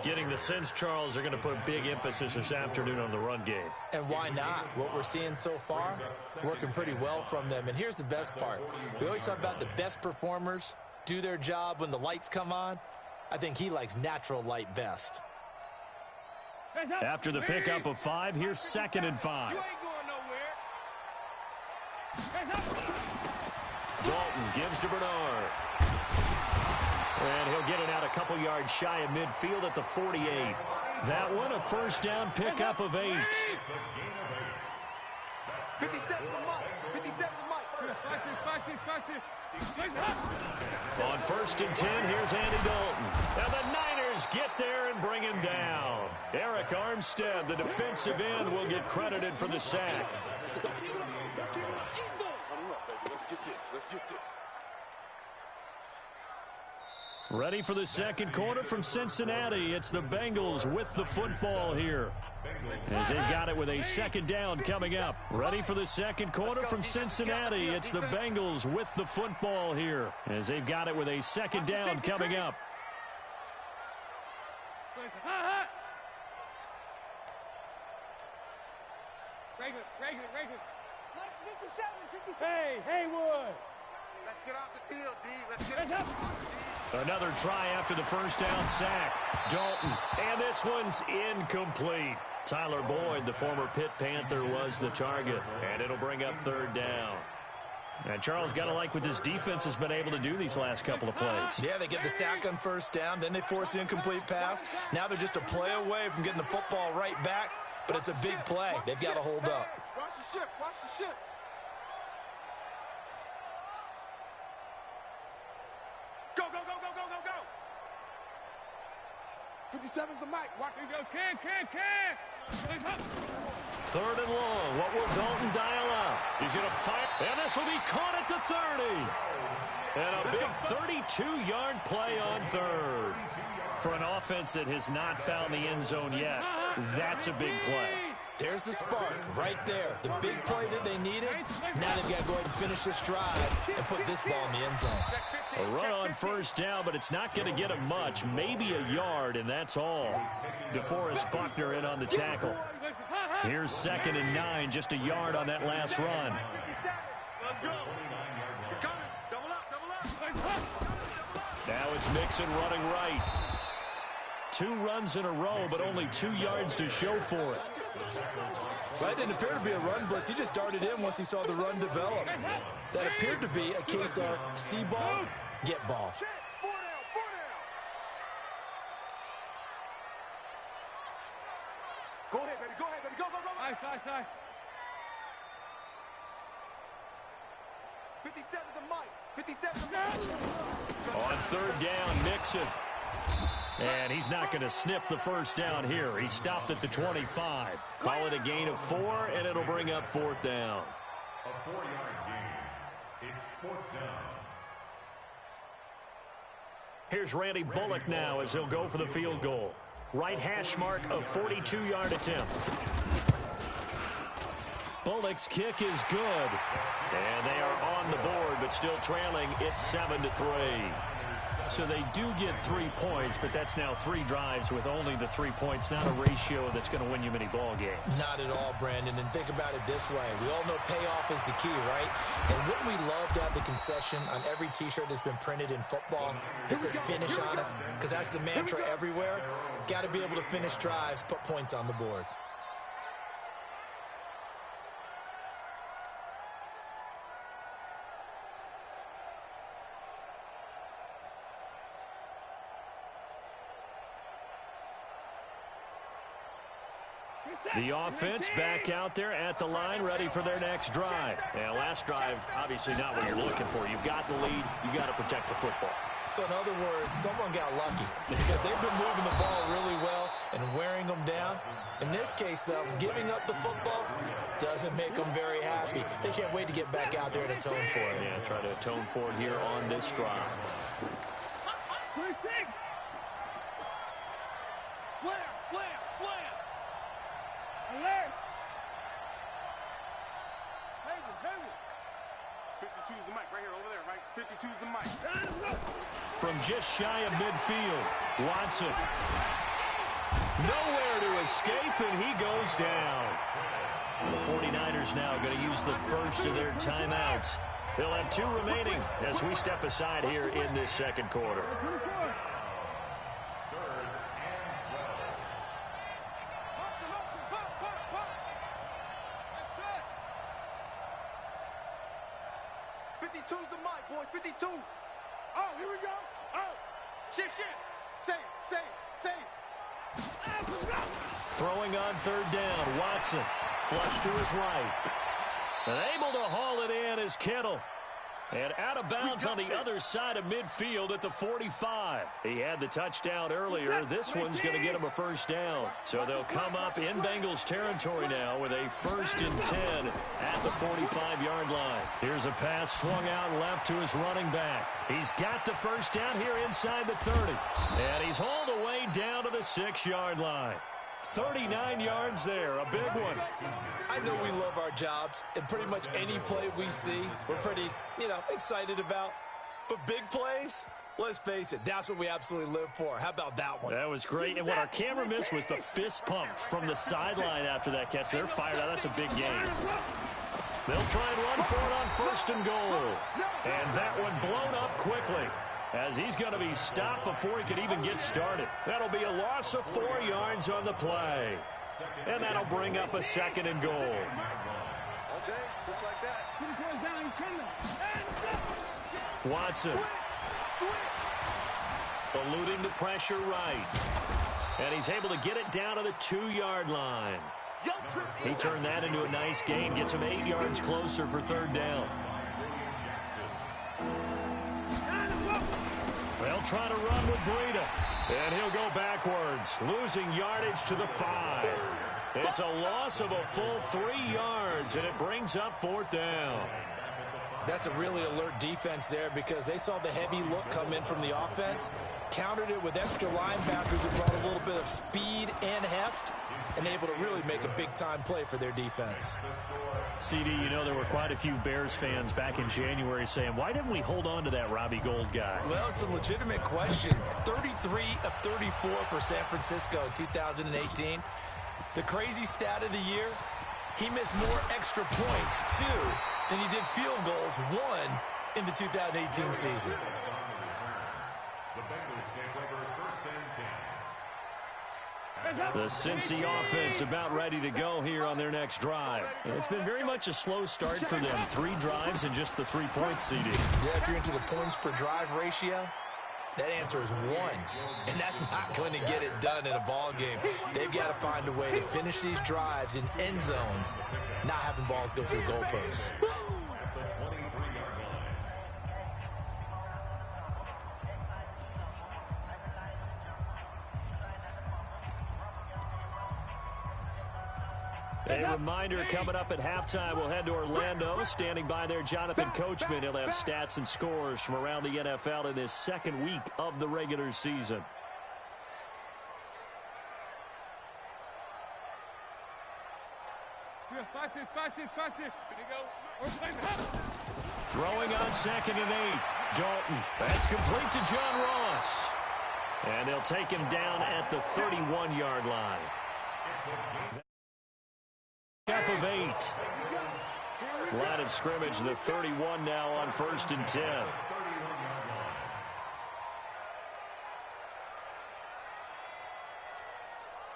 [SPEAKER 1] Getting the sense, Charles, they're going to put a big emphasis this afternoon on the run game.
[SPEAKER 3] And why not? What we're seeing so far, it's working pretty well from them. And here's the best part. We always talk about the best performers do their job when the lights come on. I think he likes natural light best.
[SPEAKER 1] After the pickup of 5, here's 2nd and 5. Dalton gives to Bernard. And he'll get it out a couple yards shy of midfield at the 48. That one, a first down pickup of 8.
[SPEAKER 2] 57 to Mike. 57 to Mike.
[SPEAKER 1] On first and 10, here's Andy Dalton. And the Niners get there and bring him down. Eric Armstead, the defensive end, will get credited for the sack.
[SPEAKER 2] Let's get this. Let's get this.
[SPEAKER 1] Ready for the second quarter from Cincinnati. It's the Bengals with the football here, as they've got it with a second down coming up. Ready for the second quarter from Cincinnati. It's the Bengals with the football here, as they've got it with a second down coming up.
[SPEAKER 2] Regular. 57. Hey, Haywood. Let's get off the field, D. Let's get up.
[SPEAKER 1] Another try after the first down sack. Dalton, and this one's incomplete. Tyler Boyd, the former Pitt Panther, was the target, and it'll bring up third down. And Charles, got to like what this defense has been able to do these last couple of plays.
[SPEAKER 3] Yeah, they get the sack on first down, then they force the incomplete pass. Now they're just a play away from getting the football right back, but it's a big play. They've got to hold up.
[SPEAKER 2] Watch the ship. Watch the ship. Go. 57's the mic. Watch it go. Can.
[SPEAKER 1] Third and long. What will Dalton dial up? He's going to fire, and this will be caught at the 30. And a big 32-yard play on third. For an offense that has not found the end zone yet, that's a big play.
[SPEAKER 3] There's the spark right there. The big play that they needed. Now they've got to go ahead and finish this drive and put this ball in the end zone.
[SPEAKER 1] A run on first down, but it's not going to get him much. Maybe a yard, and that's all. DeForest Buckner in on the tackle. Here's 2nd and 9, just a yard on that last run.
[SPEAKER 2] Let's go. He's coming. Double up.
[SPEAKER 1] Now it's Mixon running right. 2 runs in a row, but only 2 yards to show for it.
[SPEAKER 3] That didn't appear to be a run blitz. He just darted in once he saw the run develop. That appeared to be a case of see ball, get ball.
[SPEAKER 2] 4 down. Go ahead, baby. Go. Nice. 57 the mic. 57 the mic.
[SPEAKER 1] On third down, Mixon. And he's not going to sniff the first down here. He stopped at the 25. Call it a gain of 4, and it'll bring up fourth down.
[SPEAKER 4] A 4-yard gain. It's fourth down.
[SPEAKER 1] Here's Randy Bullock now as he'll go for the field goal. Right hash mark of 42-yard attempt. Bullock's kick is good. And they are on the board, but still trailing. It's 7-3. So they do get 3 points, but that's now 3 drives with only the 3 points, not a ratio that's going to win you many ball games.
[SPEAKER 3] Not at all, Brandon. And think about it this way. We all know payoff is the key, right? And wouldn't we love to have the concession on every T-shirt that's been printed in football that says finish on it? Because that's the mantra everywhere. Got to be able to finish drives, put points on the board.
[SPEAKER 1] The offense back out there at the line, ready for their next drive. And last drive, obviously not what you're looking for. You've got the lead. You've got to protect the football.
[SPEAKER 3] So in other words, someone got lucky because they've been moving the ball really well and wearing them down. In this case, though, giving up the football doesn't make them very happy. They can't wait to get back out there and atone for it.
[SPEAKER 1] Yeah, try to atone for it here on this drive.
[SPEAKER 2] Slam. Alert. Haywood. 52's the mic right here, over there, right? 52's the mic.
[SPEAKER 1] From just shy of midfield, Watson. Nowhere to escape, and he goes down. The 49ers now going to use the first of their timeouts. They'll have 2 remaining as we step aside here in this second quarter.
[SPEAKER 2] 52's the mic, boys. 52. Oh, here we go. Oh. Shift. Save.
[SPEAKER 1] Throwing on third down, Watson. Flush to his right. And able to haul it in is Kittle. And out of bounds on the other side of midfield at the 45. He had the touchdown earlier. This one's going to get him a first down. So they'll come up in Bengals territory now with a 1st and 10 at the 45-yard line. Here's a pass swung out left to his running back. He's got the first down here inside the 30. And he's hauled away down to the 6-yard line. 39 yards there, a big one.
[SPEAKER 3] I know we love our jobs, and pretty much any play we see, we're pretty, excited about. But big plays, let's face it, that's what we absolutely live for. How about that one?
[SPEAKER 1] That was great, and what our camera missed was the fist pump from the sideline after that catch. They're fired out. That's a big game. They'll try and run for it on 1st and goal. And that one blown up quickly, as he's going to be stopped before he can even get started. That'll be a loss of 4 yards on the play. And that'll bring up a 2nd and goal.
[SPEAKER 2] Okay, just like that.
[SPEAKER 1] Watson. Eluding the pressure right. And he's able to get it down to the 2-yard line. He turned that into a nice gain. Gets him 8 yards closer for 3rd down. They'll try to run with Breida. And he'll go backwards, losing yardage to the 5. It's a loss of a full 3 yards, and it brings up 4th down.
[SPEAKER 3] That's a really alert defense there because they saw the heavy look come in from the offense, countered it with extra linebackers who brought a little bit of speed and heft, and able to really make a big-time play for their defense.
[SPEAKER 1] CD, there were quite a few Bears fans back in January saying, why didn't we hold on to that Robbie Gould guy?
[SPEAKER 3] Well, it's a legitimate question. 33 of 34 for San Francisco in 2018. The crazy stat of the year, he missed more extra points, 2, than he did field goals, 1, in the 2018 season.
[SPEAKER 4] The Bengals take over 1st and 10.
[SPEAKER 1] The Cincy offense about ready to go here on their next drive. It's been very much a slow start for them. 3 drives and just the 3 points, CD.
[SPEAKER 3] Yeah, if you're into the points per drive ratio, that answer is 1. And that's not going to get it done in a ball game. They've got to find a way to finish these drives in end zones, not having balls go through goalposts.
[SPEAKER 1] A reminder, coming up at halftime, we'll head to Orlando. Standing by there, Jonathan Coachman. He'll have stats and scores from around the NFL in this 2nd week of the regular season. Throwing on 2nd and 8. Dalton. That's complete to John Ross. And they'll take him down at the 31-yard line. Up of 8. Line of scrimmage, the 31 now on 1st and 10.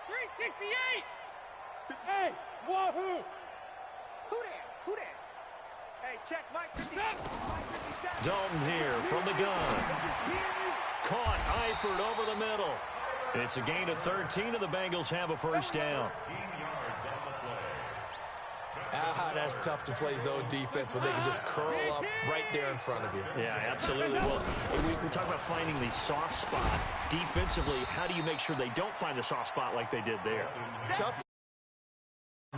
[SPEAKER 2] 368. Hey, wahoo! Who that? Hey, check Mike 57.
[SPEAKER 1] Dalton here from the gun. Caught Eifert over the middle. It's a gain of 13, and the Bengals have a first down.
[SPEAKER 3] That's tough to play zone defense when they can just curl up right there in front of you.
[SPEAKER 1] Yeah, absolutely. Well, we talk about finding the soft spot. Defensively, how do you make sure they don't find the soft spot like they did there?
[SPEAKER 3] Tough.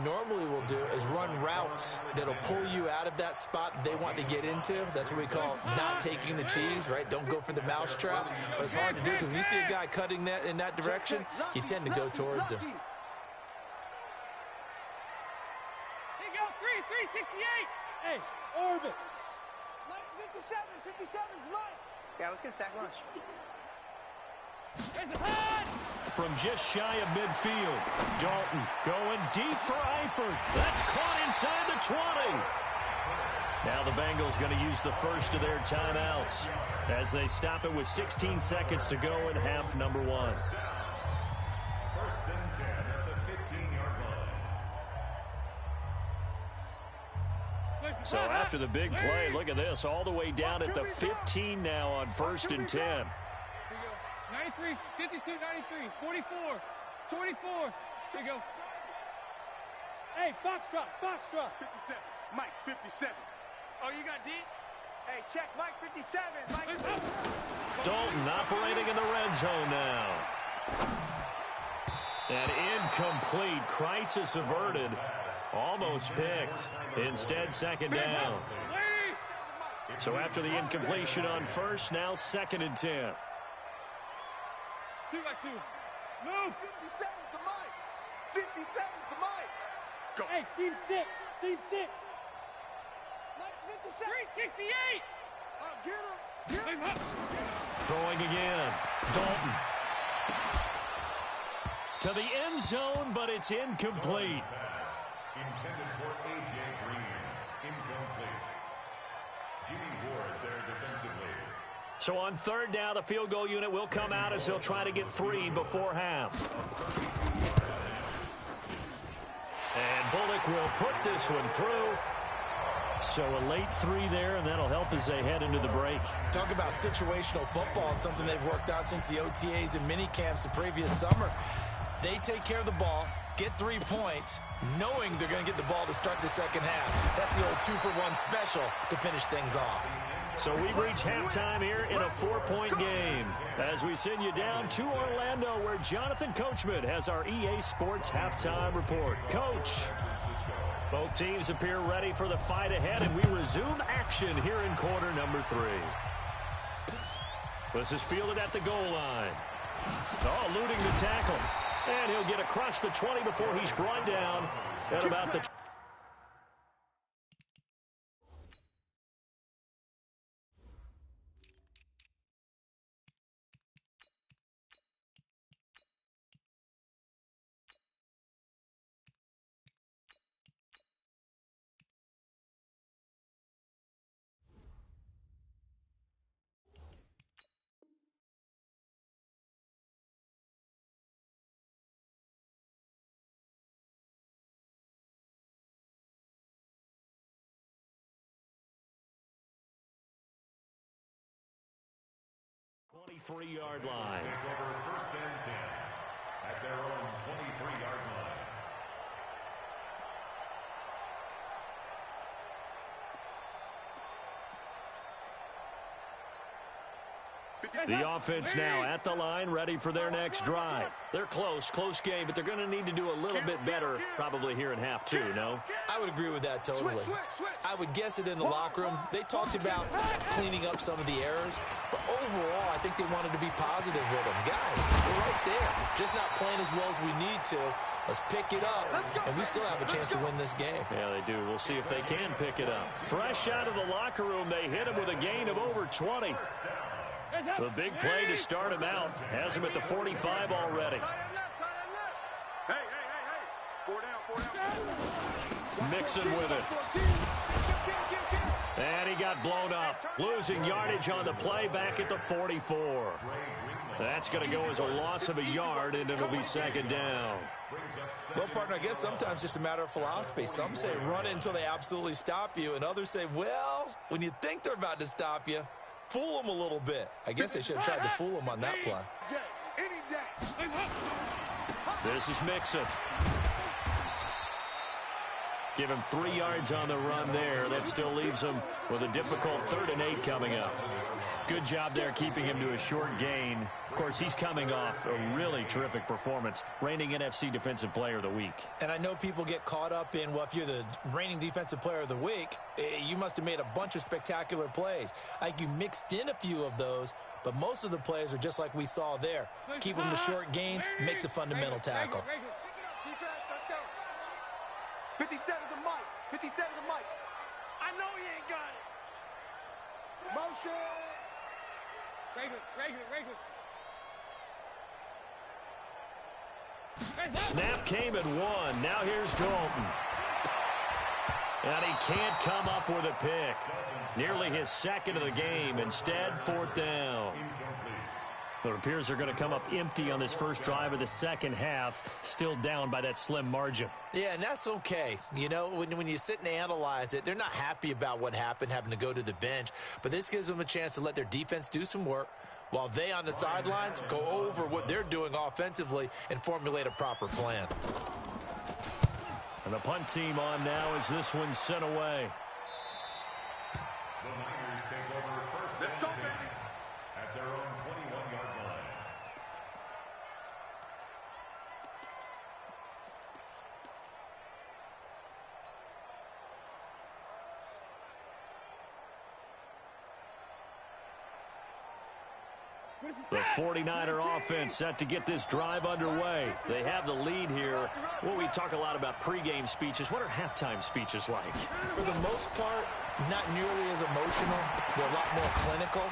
[SPEAKER 3] Normally we'll do is run routes that'll pull you out of that spot they want to get into. That's what we call not taking the cheese, right? Don't go for the mousetrap. But it's hard to do because when you see a guy cutting that in that direction, you tend to go towards him.
[SPEAKER 2] 368. Hey, orbit. Lunch 57. 57's mine. Yeah, let's get a sack lunch.
[SPEAKER 1] From just shy of midfield, Dalton going deep for Eifert. That's caught inside the 20. Now the Bengals going to use the first of their timeouts as they stop it with 16 seconds to go in half number 1.
[SPEAKER 4] 1st and 10 at the 15-yard line.
[SPEAKER 1] So after the big play, look at this, all the way down at the 15 now on 1st and 10.
[SPEAKER 2] 93, 52, 93, 44, 24. Here you go. Hey, foxtrot, foxtrot. 57, Mike, 57. Oh, you got D? Hey, check, Mike, 57. Mike.
[SPEAKER 1] Dalton operating in the red zone now. An incomplete, crisis averted. Almost picked. Instead, second down. So after the incompletion on first, now 2nd and 10.
[SPEAKER 2] 2 by 2. Move.
[SPEAKER 8] 57's the Mike. 57's the Mike.
[SPEAKER 2] Go. Hey, seam 6. Seam 6.
[SPEAKER 8] Mike's 57.
[SPEAKER 2] 368.
[SPEAKER 8] Get him. Get him.
[SPEAKER 1] Throwing again. Dalton. To the end zone, but it's incomplete.
[SPEAKER 4] Intended for A.J. Green. Incomplete. Jimmy Ward there defensively.
[SPEAKER 1] So on 3rd down, the field goal unit will come out as they'll try to get 3 before half. And Bullock will put this one through. So a late 3 there, and that'll help as they head into the break.
[SPEAKER 3] Talk about situational football and something they've worked out since the OTAs and mini camps the previous summer. They take care of the ball, get 3 points, knowing they're going to get the ball to start the second half. That's the old 2-for-1 special to finish things off.
[SPEAKER 1] So we've reached halftime here in a 4-point game as we send you down to Orlando, where Jonathan Coachman has our EA Sports halftime report. Coach, both teams appear ready for the fight ahead, and we resume action here in quarter number 3. This is fielded at the goal line. Oh, eluding the tackle. And he'll get across the 20 before he's brought down at about the 23-yard line.
[SPEAKER 4] Take over 1st and 10 at their own 23-yard line.
[SPEAKER 1] The offense now at the line, ready for their next drive. They're close game, but they're going to need to do a little bit better probably here in half 2, no?
[SPEAKER 3] I would agree with that totally. I would guess it in the locker room. They talked about cleaning up some of the errors, but overall, I think they wanted to be positive with them. Guys, we're right there. Just not playing as well as we need to. Let's pick it up, and we still have a chance to win this game.
[SPEAKER 1] Yeah, they do. We'll see if they can pick it up. Fresh out of the locker room, they hit him with a gain of over 20. The big play to start him out has him at the 45 already.
[SPEAKER 8] Hey. 4 down.
[SPEAKER 1] Mixon with it. And he got blown up. Losing yardage on the play back at the 44. That's going to go as a loss of a yard, and it'll be 2nd down.
[SPEAKER 3] Well, partner, I guess sometimes it's just a matter of philosophy. Some say run it until they absolutely stop you, and others say, well, when you think they're about to stop you, fool them a little bit. I guess they should have tried to fool them on that play.
[SPEAKER 1] This is Mixon. Give him 3 yards on the run there. That still leaves him with a difficult 3rd and 8 coming up. Good job there keeping him to a short gain. Of course, he's coming off a really terrific performance, reigning NFC Defensive Player of the Week.
[SPEAKER 3] And I know people get caught up in, well, if you're the reigning Defensive Player of the Week, you must have made a bunch of spectacular plays. I think you mixed in a few of those, but most of the plays are just like we saw there. Keep them to short gains, make the fundamental tackle.
[SPEAKER 8] Defense, let's go. 57 to Mike. 57 to Mike.
[SPEAKER 2] I know he ain't got it.
[SPEAKER 8] Motion.
[SPEAKER 2] Regular.
[SPEAKER 1] Snap came at 1. Now here's Dalton. And he can't come up with a pick. Nearly his 2nd of the game. Instead, 4th down. It appears they're going to come up empty on this first drive of the second half, still down by that slim margin.
[SPEAKER 3] Yeah, and that's okay. You know, when you sit and analyze it, they're not happy about what happened, having to go to the bench. But this gives them a chance to let their defense do some work, while they on the sidelines go over what they're doing offensively and formulate a proper plan.
[SPEAKER 1] And the punt team on now as this one's sent away.
[SPEAKER 4] The Niners take over first and 10 at their own 21-yard line.
[SPEAKER 1] The 49er offense set to get this drive underway. They have the lead here. Well, we talk a lot about pregame speeches. What are halftime speeches like?
[SPEAKER 3] For the most part, not nearly as emotional. They're a lot more clinical.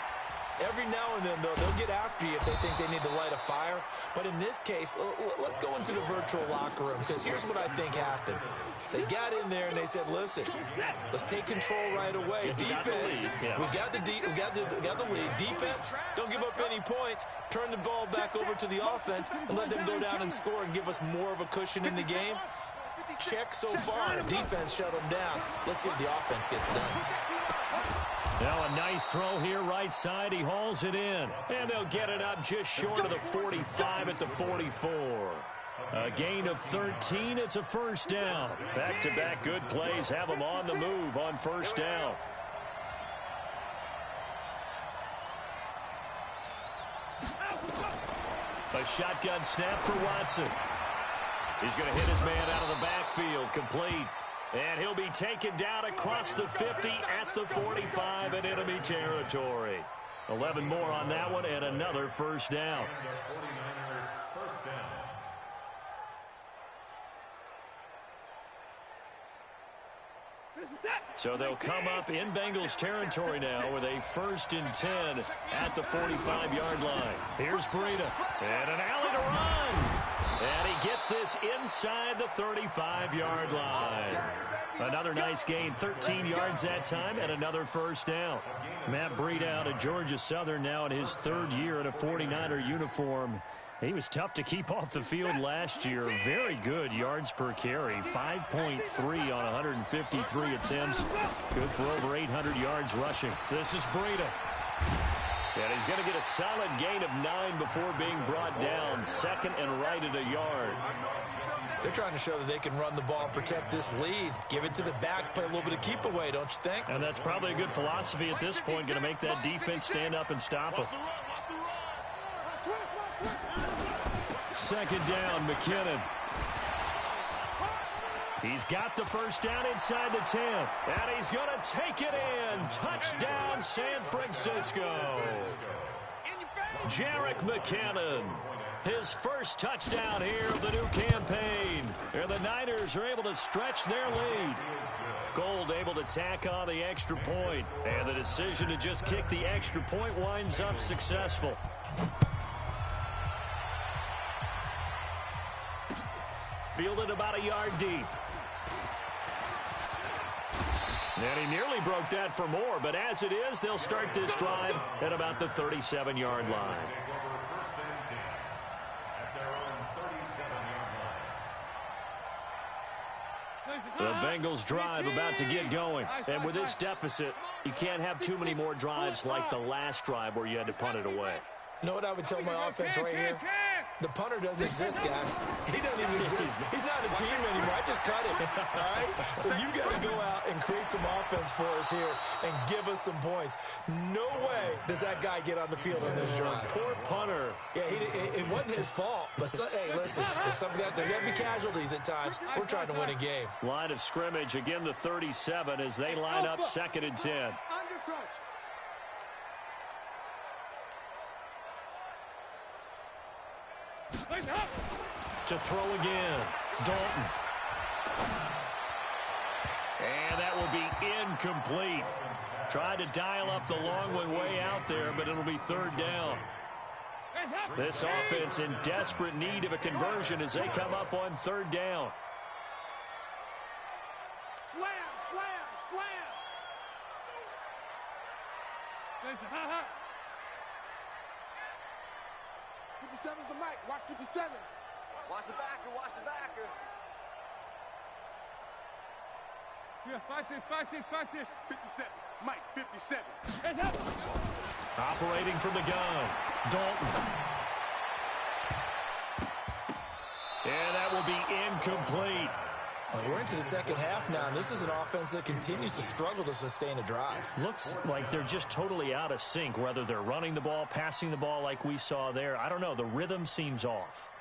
[SPEAKER 3] Every now and then, though, they'll get after you if they think they need to light a fire. But in this case, let's go into the virtual locker room, because here's what I think happened. They got in there and they said, listen, let's take control right away. Defense, we got the lead. Defense, don't give up any points. Turn the ball back over to the offense and let them go down and score and give us more of a cushion in the game. Check so far. Defense shut them down. Let's see if the offense gets done.
[SPEAKER 1] Now a nice throw here, right side. He hauls it in. And they'll get it up just short of the 45 at the 44. A gain of 13. It's a first down. Back-to-back good plays have them on the move on first down. A shotgun snap for Watson. He's going to hit his man out of the backfield, complete. And he'll be taken down across the 50 at the 45 in enemy territory. 11 more on that one and another first down.
[SPEAKER 4] First down.
[SPEAKER 1] So they'll come up in Bengals territory now with a 1st and 10 at the 45-yard line. Here's Breida. And an alley to run. And he gets this inside the 35-yard line. Another nice gain, 13 yards that time, and another first down. Matt Breida out of Georgia Southern now in his 3rd year in a 49er uniform. He was tough to keep off the field last year. Very good yards per carry, 5.3 on 153 attempts. Good for over 800 yards rushing. This is Breida. And he's going to get a solid gain of 9 before being brought down. 2nd and right at a yard.
[SPEAKER 3] They're trying to show that they can run the ball and protect this lead. Give it to the backs, play a little bit of keep away, don't you think?
[SPEAKER 1] And that's probably a good philosophy at this point. Going to make that defense stand up and stop them. 2nd down, McKinnon. He's got the first down inside the 10. And he's going to take it in. Touchdown, San Francisco. Jerick McKinnon. His first touchdown here of the new campaign. And the Niners are able to stretch their lead. Gold able to tack on the extra point. And the decision to just kick the extra point winds up successful. Fielded about a yard deep. And he nearly broke that for more, but as it is, they'll start this drive at about the 37-yard line. The Bengals drive about to get going. And with this deficit, you can't have too many more drives like the last drive where you had to punt it away.
[SPEAKER 3] You know what I would tell my offense right here? The punter doesn't exist, guys. He doesn't even exist. He's not a team anymore. I just cut him. All right? So you've got to go out and create some offense for us here and give us some points. No way does that guy get on the field on this drive.
[SPEAKER 1] Poor punter.
[SPEAKER 3] Yeah, it wasn't his fault. But, hey, listen, there got to be casualties at times. We're trying to win a game.
[SPEAKER 1] Line of scrimmage, again the 37 as they line up 2nd and 10. To throw again, Dalton. And that will be incomplete. Tried to dial up the long one way out there, but it'll be 3rd down. This offense in desperate need of a conversion as they come up on 3rd down.
[SPEAKER 2] Slam, slam, slam. 57's the mic. Watch 57. Watch the backer. Watch the backer. 57. Mike, 57.
[SPEAKER 1] Operating from the gun, Dalton. And that will be incomplete.
[SPEAKER 3] We're into the second half now, and this is an offense that continues to struggle to sustain a drive.
[SPEAKER 1] Looks like they're just totally out of sync, whether they're running the ball, passing the ball like we saw there. I don't know. The rhythm seems off.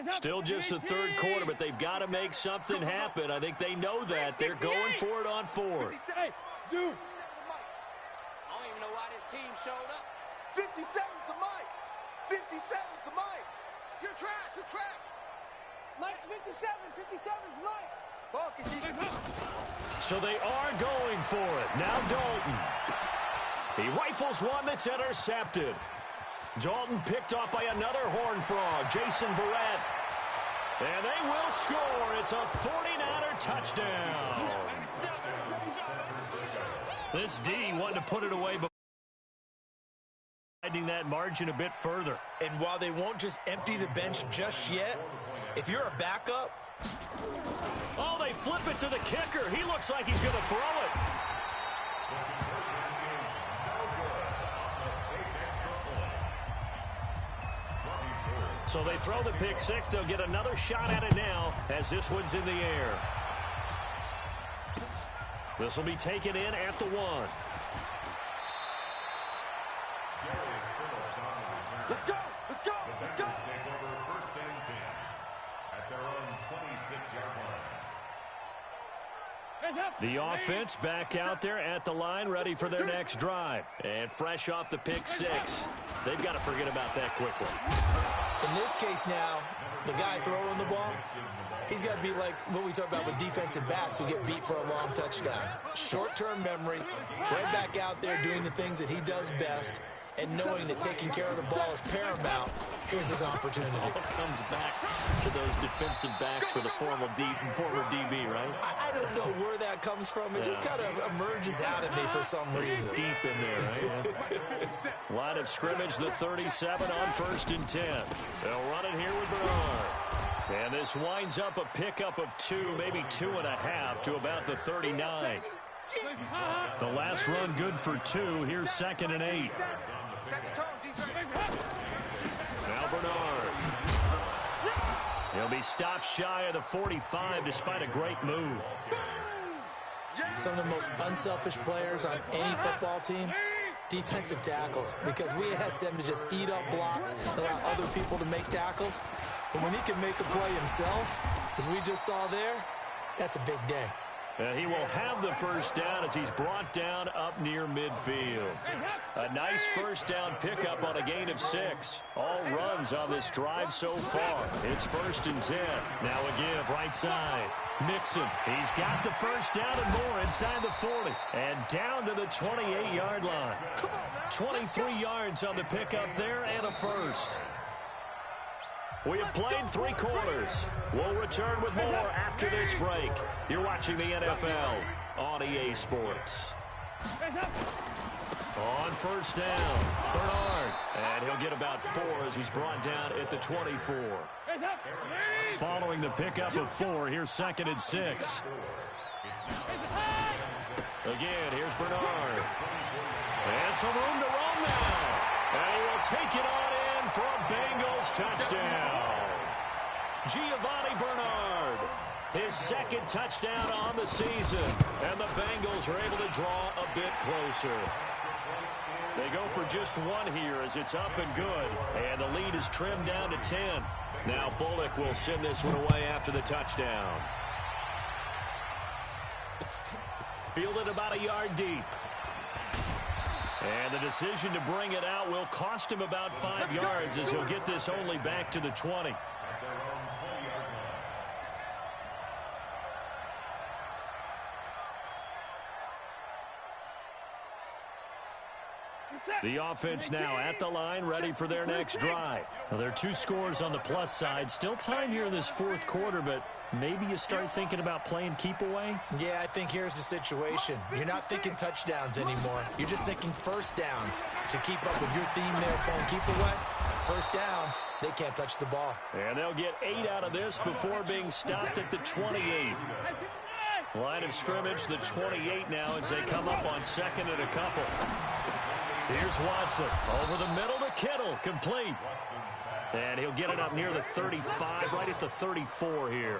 [SPEAKER 1] Still just the third quarter, but they've got to make something happen. I think they know that. They're going for it on fourth.
[SPEAKER 2] Hey, Zoom.
[SPEAKER 8] I don't even know why this team showed up.
[SPEAKER 2] 57's the Mike. 57's the Mike. You're trash. You're trash. Mike's 57. 57's Mike.
[SPEAKER 1] So they are going for it. Now Dalton. He rifles one that's intercepted. Dalton picked off by another Horned Frog, Jason Verrett. And they will score. It's a 49er touchdown. This D wanted to put it away, but widening that margin a bit further.
[SPEAKER 3] And while they won't just empty the bench just yet, if you're a backup...
[SPEAKER 1] Oh, they flip it to the kicker. He looks like he's going to throw it. So they throw the pick six. They'll get another shot at it now as this one's in the air. This will be taken in at the 1.
[SPEAKER 2] Let's go. Let's go. Let's go.
[SPEAKER 4] Take over first and 10 at their own 26-yard line.
[SPEAKER 1] The offense back out there at the line, ready for their next drive. And fresh off the pick six. They've got to forget about that quickly.
[SPEAKER 3] In this case now, the guy throwing the ball, he's got to be like what we talk about with defensive backs who get beat for a long touchdown. Short-term memory, right back out there doing the things that he does best, and knowing that taking care of the ball is paramount. Here's his opportunity.
[SPEAKER 1] All comes back to those defensive backs for the former DB, right?
[SPEAKER 3] I don't know where that comes from. It just kind of emerges out of me for some reason.
[SPEAKER 1] Deep in there, right? Yeah. Line of scrimmage, the 37 on 1st and 10. They'll run it here with Bernard. And this winds up a pickup of 2, maybe 2.5 to about the 39. The last run good for 2. Here's 2nd and 8. Now Bernard. He'll be stopped shy of the 45 despite a great move.
[SPEAKER 3] Some of the most unselfish players on any football team, defensive tackles, because we ask them to just eat up blocks, allow other people to make tackles. But when he can make a play himself, as we just saw there, that's a big day.
[SPEAKER 1] He will have the first down as he's brought down up near midfield. A nice first down pickup on a gain of 6. All runs on this drive so far. It's 1st and 10. Now a give right side. Mixon. He's got the first down and more inside the 40. And down to the 28-yard line. 23 yards on the pickup there and a first. We have played 3 quarters. We'll return with more after this break. You're watching the NFL on EA Sports. On first down, Bernard. And he'll get about 4 as he's brought down at the 24. Following the pickup of 4, here's 2nd and 6. Again, here's Bernard. And some room to roam now. And he will take it on in for a Bengals touchdown. Giovanni Bernard, his 2nd touchdown on the season. And the Bengals are able to draw a bit closer. They go for just 1 here as it's up and good. And the lead is trimmed down to 10. Now Bullock will send this one away after the touchdown. Fielded about a yard deep. And the decision to bring it out will cost him about 5 yards as he'll get this only back to the 20. The offense now at the line, ready for their next drive. Well, there are 2 scores on the plus side. Still time here in this fourth quarter, but maybe you start thinking about playing keep away?
[SPEAKER 3] Yeah, I think here's the situation. You're not thinking touchdowns anymore. You're just thinking first downs. To keep up with your theme there, playing keep away, first downs, they can't touch the ball.
[SPEAKER 1] And they'll get 8 out of this before being stopped at the 28. Line of scrimmage, the 28 now as they come up on second and a couple. Here's Watson over the middle to Kittle, complete. And he'll get it up near the 35, right at the 34 here.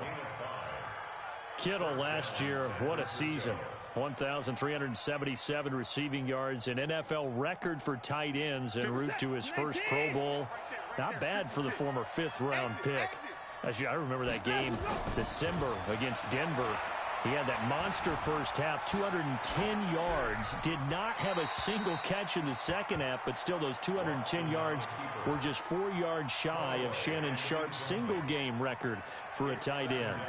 [SPEAKER 1] Kittle last year, what a season. 1,377 receiving yards, an NFL record for tight ends en route to his first Pro Bowl. Not bad for the former 5th-round pick. Actually, I remember that game, December against Denver. He had that monster first half, 210 yards. Did not have a single catch in the second half, but still those 210 yards were just 4 yards shy of Shannon Sharp's single-game record for a tight end.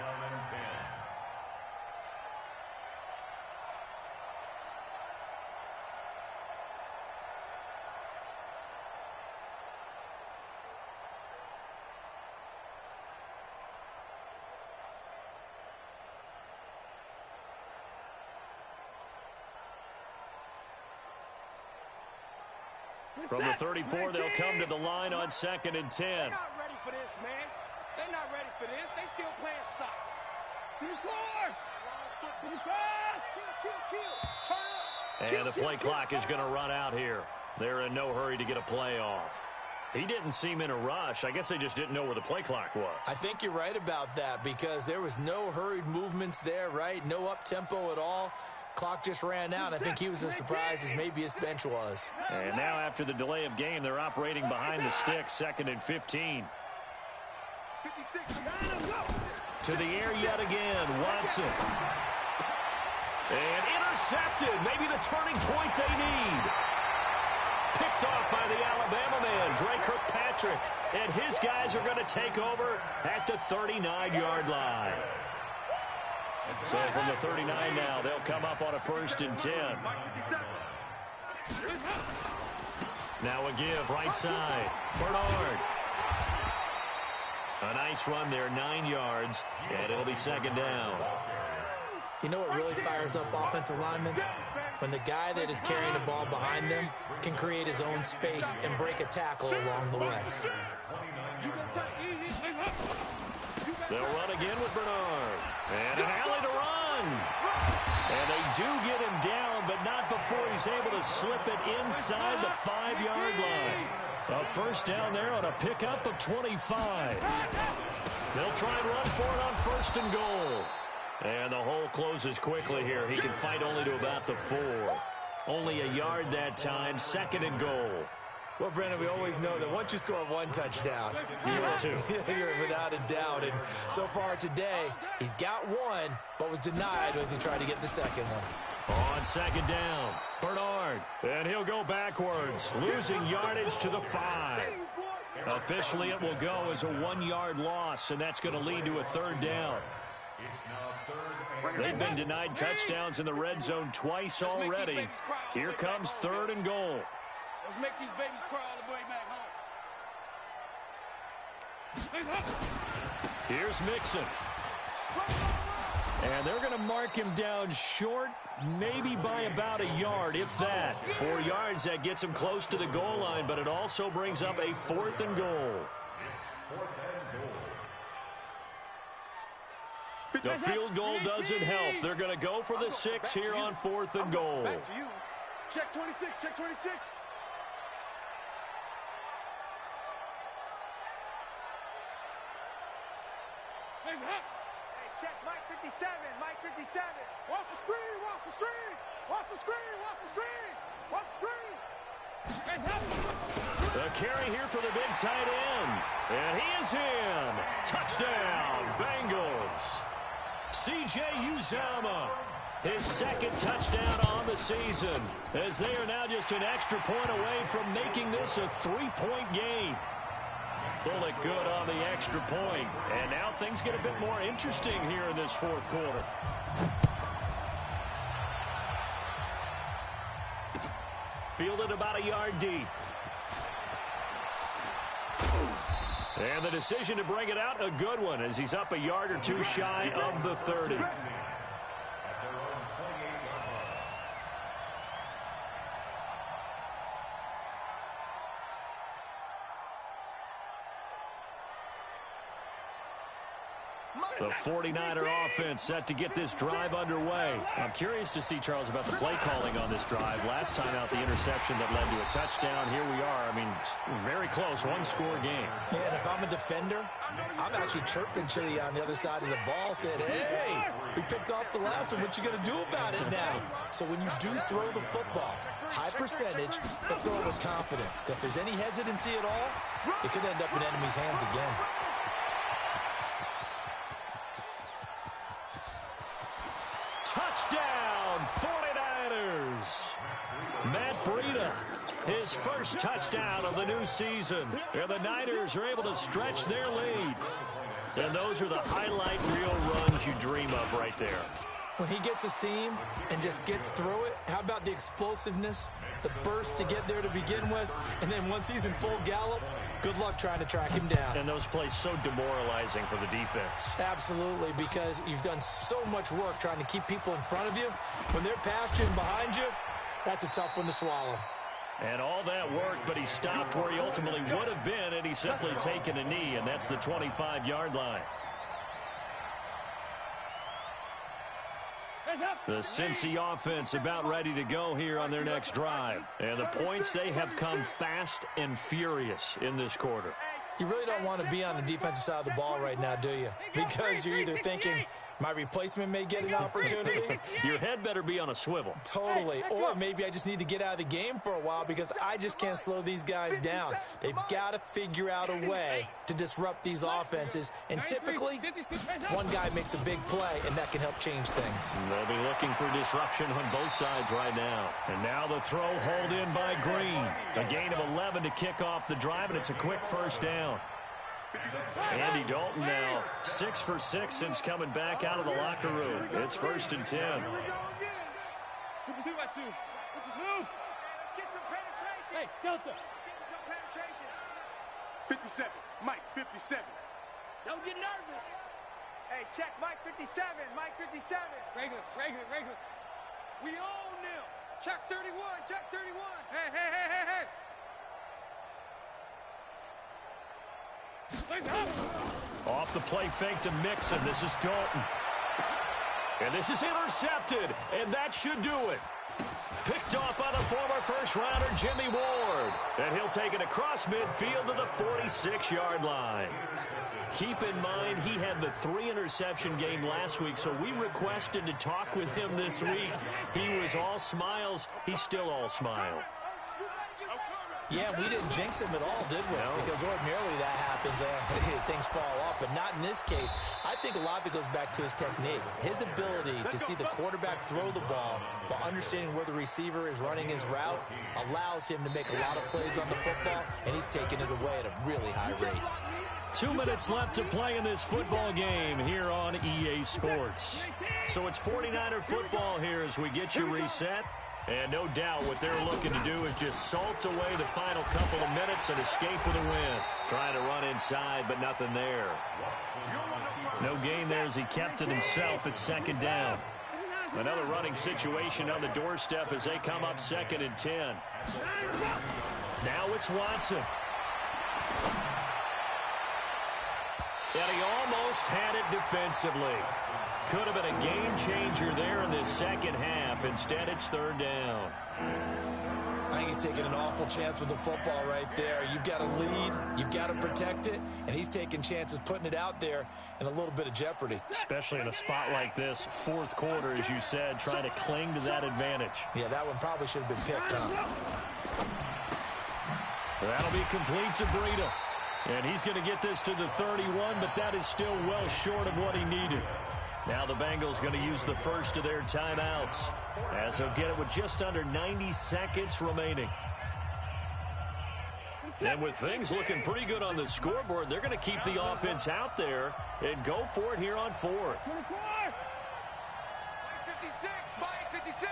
[SPEAKER 1] From the 34, they'll come to the line on second and 10.
[SPEAKER 2] They're not ready for this, man. They're not ready for this. They still playing soccer.
[SPEAKER 1] And the play clock is going to run out here. They're in no hurry to get a play off. He didn't seem in a rush. I guess they just didn't know where the play clock was.
[SPEAKER 3] I think you're right about that because there was no hurried movements there, right? No up-tempo at all. Clock just ran out. I think he was as surprised as maybe his bench was.
[SPEAKER 1] And now after the delay of game, they're operating behind the sticks, second and 15. To the air yet again, Watson. And intercepted, maybe the turning point they need. Picked off by the Alabama man, Dre Kirkpatrick. And his guys are going to take over at the 39-yard line. So from the 39 now, they'll come up on a first and 10. Now a give, right side. Bernard. A nice run there, 9 yards, and it'll be second down.
[SPEAKER 3] You know what really fires up offensive linemen? When the guy that is carrying the ball behind them can create his own space and break a tackle along the way.
[SPEAKER 1] They'll run again with Bernard. And an alley to run. And they do get him down, but not before he's able to slip it inside the 5-yard line. A first down there on a pickup of 25. They'll try and run for it on first and goal. And the hole closes quickly here. He can fight only to about the 4. Only a yard that time, second and goal.
[SPEAKER 3] Well, Brennan, we always know that once you score 1 touchdown, you're without a doubt. And so far today, he's got 1, but was denied as he tried to get the second one.
[SPEAKER 1] On second down, Bernard. And he'll go backwards, losing yardage to the 5. Officially, it will go as a 1-yard loss, and that's going to lead to a third down. They've been denied touchdowns in the red zone twice already. Here comes third and goal.
[SPEAKER 2] Let's make these babies cry all the way back home.
[SPEAKER 1] Here's Mixon. And they're going to mark him down short, maybe by about a yard, if that. 4 yards, that gets him close to the goal line, but it also brings up a fourth and goal. The field goal doesn't help. They're going to go for the 6 here on fourth and goal.
[SPEAKER 2] Back to you. Check 26, check 26. Hey, check Mike 57, Mike 57. Watch the screen, watch the screen. Watch the screen, watch the screen. Watch the screen.
[SPEAKER 1] The carry here for the big tight end. And he is in. Touchdown, Bengals. C.J. Uzomah, his second touchdown on the season, as they are now just an extra point away from making this a 3-point game. Pull it good on the extra point. And now things get a bit more interesting here in this fourth quarter. Fielded about a yard deep. And the decision to bring it out, a good one, as he's up a yard or two shy of the 30. The 49er offense set to get this drive underway. I'm curious to see, Charles, about the play calling on this drive. Last time out, the interception that led to a touchdown. Here we are. I mean, very close, one-score game.
[SPEAKER 3] Yeah, and if I'm a defender, I'm actually chirping Chili on the other side of the ball, saying, hey, we picked off the last one. What you going to do about it now? So when you do throw the football, high percentage, but throw it with confidence. Because if there's any hesitancy at all, it could end up in enemy's hands again.
[SPEAKER 1] Touchdown, 49ers. Matt Breida, his first touchdown of the new season. And the Niners are able to stretch their lead. And those are the highlight reel runs you dream of right there.
[SPEAKER 3] When he gets a seam and just gets through it, how about the explosiveness, the burst to get there to begin with, and then once he's in full gallop, good luck trying to track him down.
[SPEAKER 1] And those plays so demoralizing for the defense.
[SPEAKER 3] Absolutely, because you've done so much work trying to keep people in front of you. When they're past you and behind you, that's a tough one to swallow.
[SPEAKER 1] And all that work, but he stopped where he ultimately would have been, and he's simply taken a knee, and that's the 25-yard line. The Cincy offense about ready to go here on their next drive. And the points, they have come fast and furious in this quarter.
[SPEAKER 3] You really don't want to be on the defensive side of the ball right now, do you? Because you're either thinking, my replacement may get an opportunity.
[SPEAKER 1] Your head better be on a swivel.
[SPEAKER 3] Totally. Or maybe I just need to get out of the game for a while because I just can't slow these guys down. They've got to figure out a way to disrupt these offenses. And typically, one guy makes a big play, and that can help change things.
[SPEAKER 1] They'll be looking for disruption on both sides right now. And now the throw hauled in by Green. A gain of 11 to kick off the drive, and it's a quick first down. Andy Dalton now 6 for 6 since coming back out of the locker room. It's 1st and 10.
[SPEAKER 2] Here we go again. 2 by 2. Move. Let's get some penetration. Hey, Delta. Get some penetration. 57. Mike, 57. Don't get nervous. Hey, check Mike 57. Mike 57. Regular. We own them. Check 31. Check 31. Hey.
[SPEAKER 1] Off the play fake to Mixon. This is Dalton. And this is intercepted. And that should do it. Picked off by the former first-rounder Jimmy Ward. And he'll take it across midfield to the 46-yard line. Keep in mind, he had the 3-interception game last week, so we requested to talk with him this week. He was all smiles. He's still all smile.
[SPEAKER 3] Yeah, we didn't jinx him at all, did we?
[SPEAKER 1] No.
[SPEAKER 3] Because ordinarily that happens, things fall off, but not in this case. I think a lot of it goes back to his technique. His ability to see the quarterback throw the ball while understanding where the receiver is running his route allows him to make a lot of plays on the football, and he's taking it away at a really high rate.
[SPEAKER 1] 2 minutes left to play in this football game here on EA Sports. So it's 49er football here as we get you reset. And no doubt what they're looking to do is just salt away the final couple of minutes and escape with a win. Trying to run inside, but nothing there. No gain there as he kept it himself at 2nd down. Another running situation on the doorstep as they come up 2nd and 10. Now it's Watson. And he almost had it defensively. Could have been a game changer there in this second half. Instead, it's 3rd down.
[SPEAKER 3] I think he's taking an awful chance with the football right there. You've got to lead, you've got to protect it, and he's taking chances putting it out there in a little bit of jeopardy.
[SPEAKER 1] Especially in a spot like this, 4th quarter, as you said, trying to cling to that advantage.
[SPEAKER 3] Yeah, that one probably should have been picked up.
[SPEAKER 1] That'll be complete to Breida. And he's going to get this to the 31, but that is still well short of what he needed. Now the Bengals going to use the first of their timeouts as they'll get it with just under 90 seconds remaining. And with things looking pretty good on the scoreboard, they're going to keep the offense out there and go for it here on 4th.
[SPEAKER 2] Mike 56. Mike 57.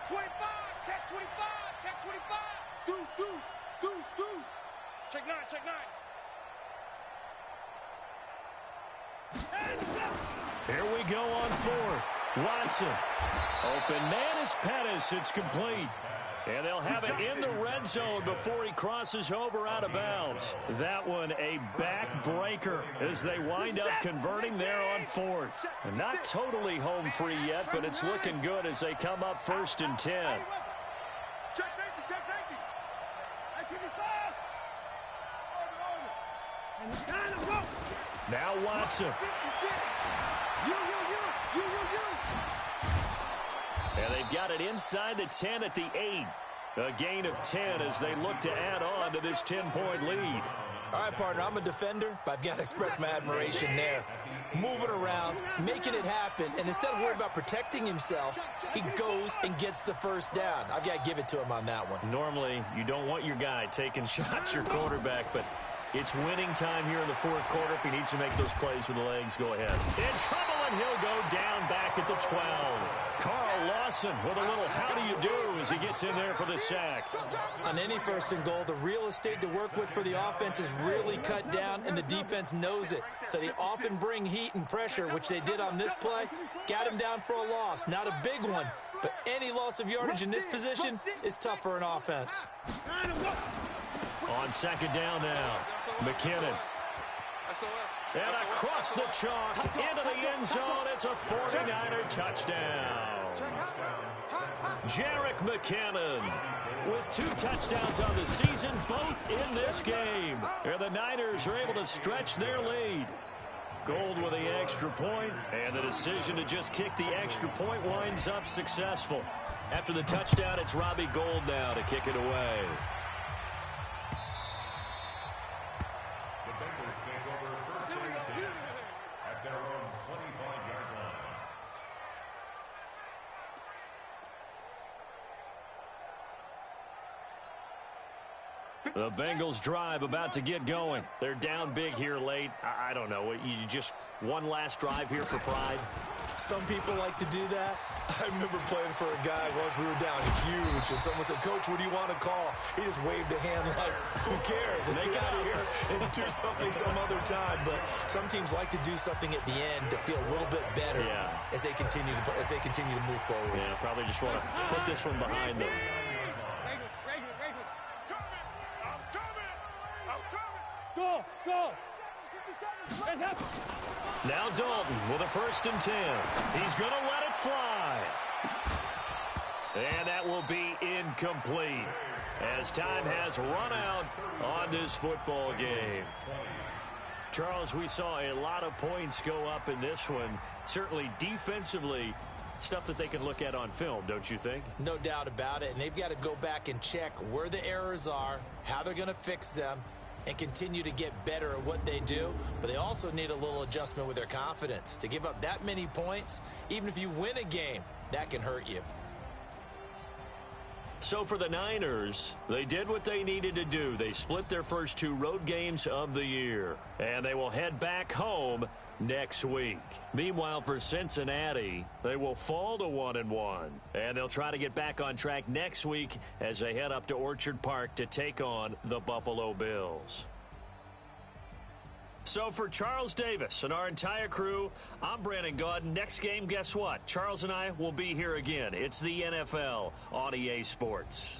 [SPEAKER 2] 25, check 25, check 25. Deuce, deuce, deuce, deuce. Check 9, check 9.
[SPEAKER 1] Here we go on fourth. Watson. Open man is Pettis. It's complete. And they'll have it in the red zone before he crosses over out of bounds. That one a backbreaker as they wind up converting there on fourth. Not totally home free yet, but it's looking good as they come up 1st and 10.
[SPEAKER 2] Check safety, check safety.
[SPEAKER 1] Now Watson. And they've got it inside the 10 at the 8. A gain of 10 as they look to add on to this 10-point lead.
[SPEAKER 3] All right, partner, I'm a defender, but I've got to express my admiration there. Moving around, making it happen, and instead of worrying about protecting himself, he goes and gets the first down. I've got to give it to him on that one.
[SPEAKER 1] Normally, you don't want your guy taking shots, your quarterback, but it's winning time here in the fourth quarter. If he needs to make those plays with the legs, go ahead. In trouble, and he'll go down back at the 12. Carl Lawson with a little how do you do as he gets in there for the sack.
[SPEAKER 3] On any 1st and goal, the real estate to work with for the offense is really cut down, and the defense knows it. So they often bring heat and pressure, which they did on this play. Got him down for a loss. Not a big one, but any loss of yardage in this position is tough for an offense.
[SPEAKER 1] On 2nd down now, McKinnon. And across the chalk, into the end zone, it's a 49er touchdown. Jarek McKinnon with 2 touchdowns on the season, both in this game. And the Niners are able to stretch their lead. Gold with the extra point, and the decision to just kick the extra point winds up successful. After the touchdown, it's Robbie Gould now to kick it away. The Bengals drive about to get going. They're down big here late. I don't know. You just one last drive here for pride?
[SPEAKER 3] Some people like to do that. I remember playing for a guy once we were down huge, and someone said, "Coach, what do you want to call?" He just waved a hand like, who cares? Let's get out of here and do something some other time. But some teams like to do something at the end to feel a little bit better as they continue to move forward.
[SPEAKER 1] Yeah, probably just want to put this one behind them.
[SPEAKER 2] Go, go.
[SPEAKER 1] Now Dalton with a 1st and 10. He's going to let it fly. And that will be incomplete as time has run out on this football game. Charles, we saw a lot of points go up in this one. Certainly defensively, stuff that they can look at on film, don't you think?
[SPEAKER 3] No doubt about it. And they've got to go back and check where the errors are, how they're going to fix them, and continue to get better at what they do. But they also need a little adjustment with their confidence. To give up that many points, even if you win a game, that can hurt you.
[SPEAKER 1] So for the Niners, they did what they needed to do. They split their first 2 road games of the year, and they will head back home next week. Meanwhile, for Cincinnati, they will fall to 1-1, and they'll try to get back on track next week as they head up to Orchard Park to take on the Buffalo Bills. So for Charles Davis and our entire crew, I'm Brandon Gaudin. Next game, guess what? Charles and I will be here again. It's the NFL on EA Sports.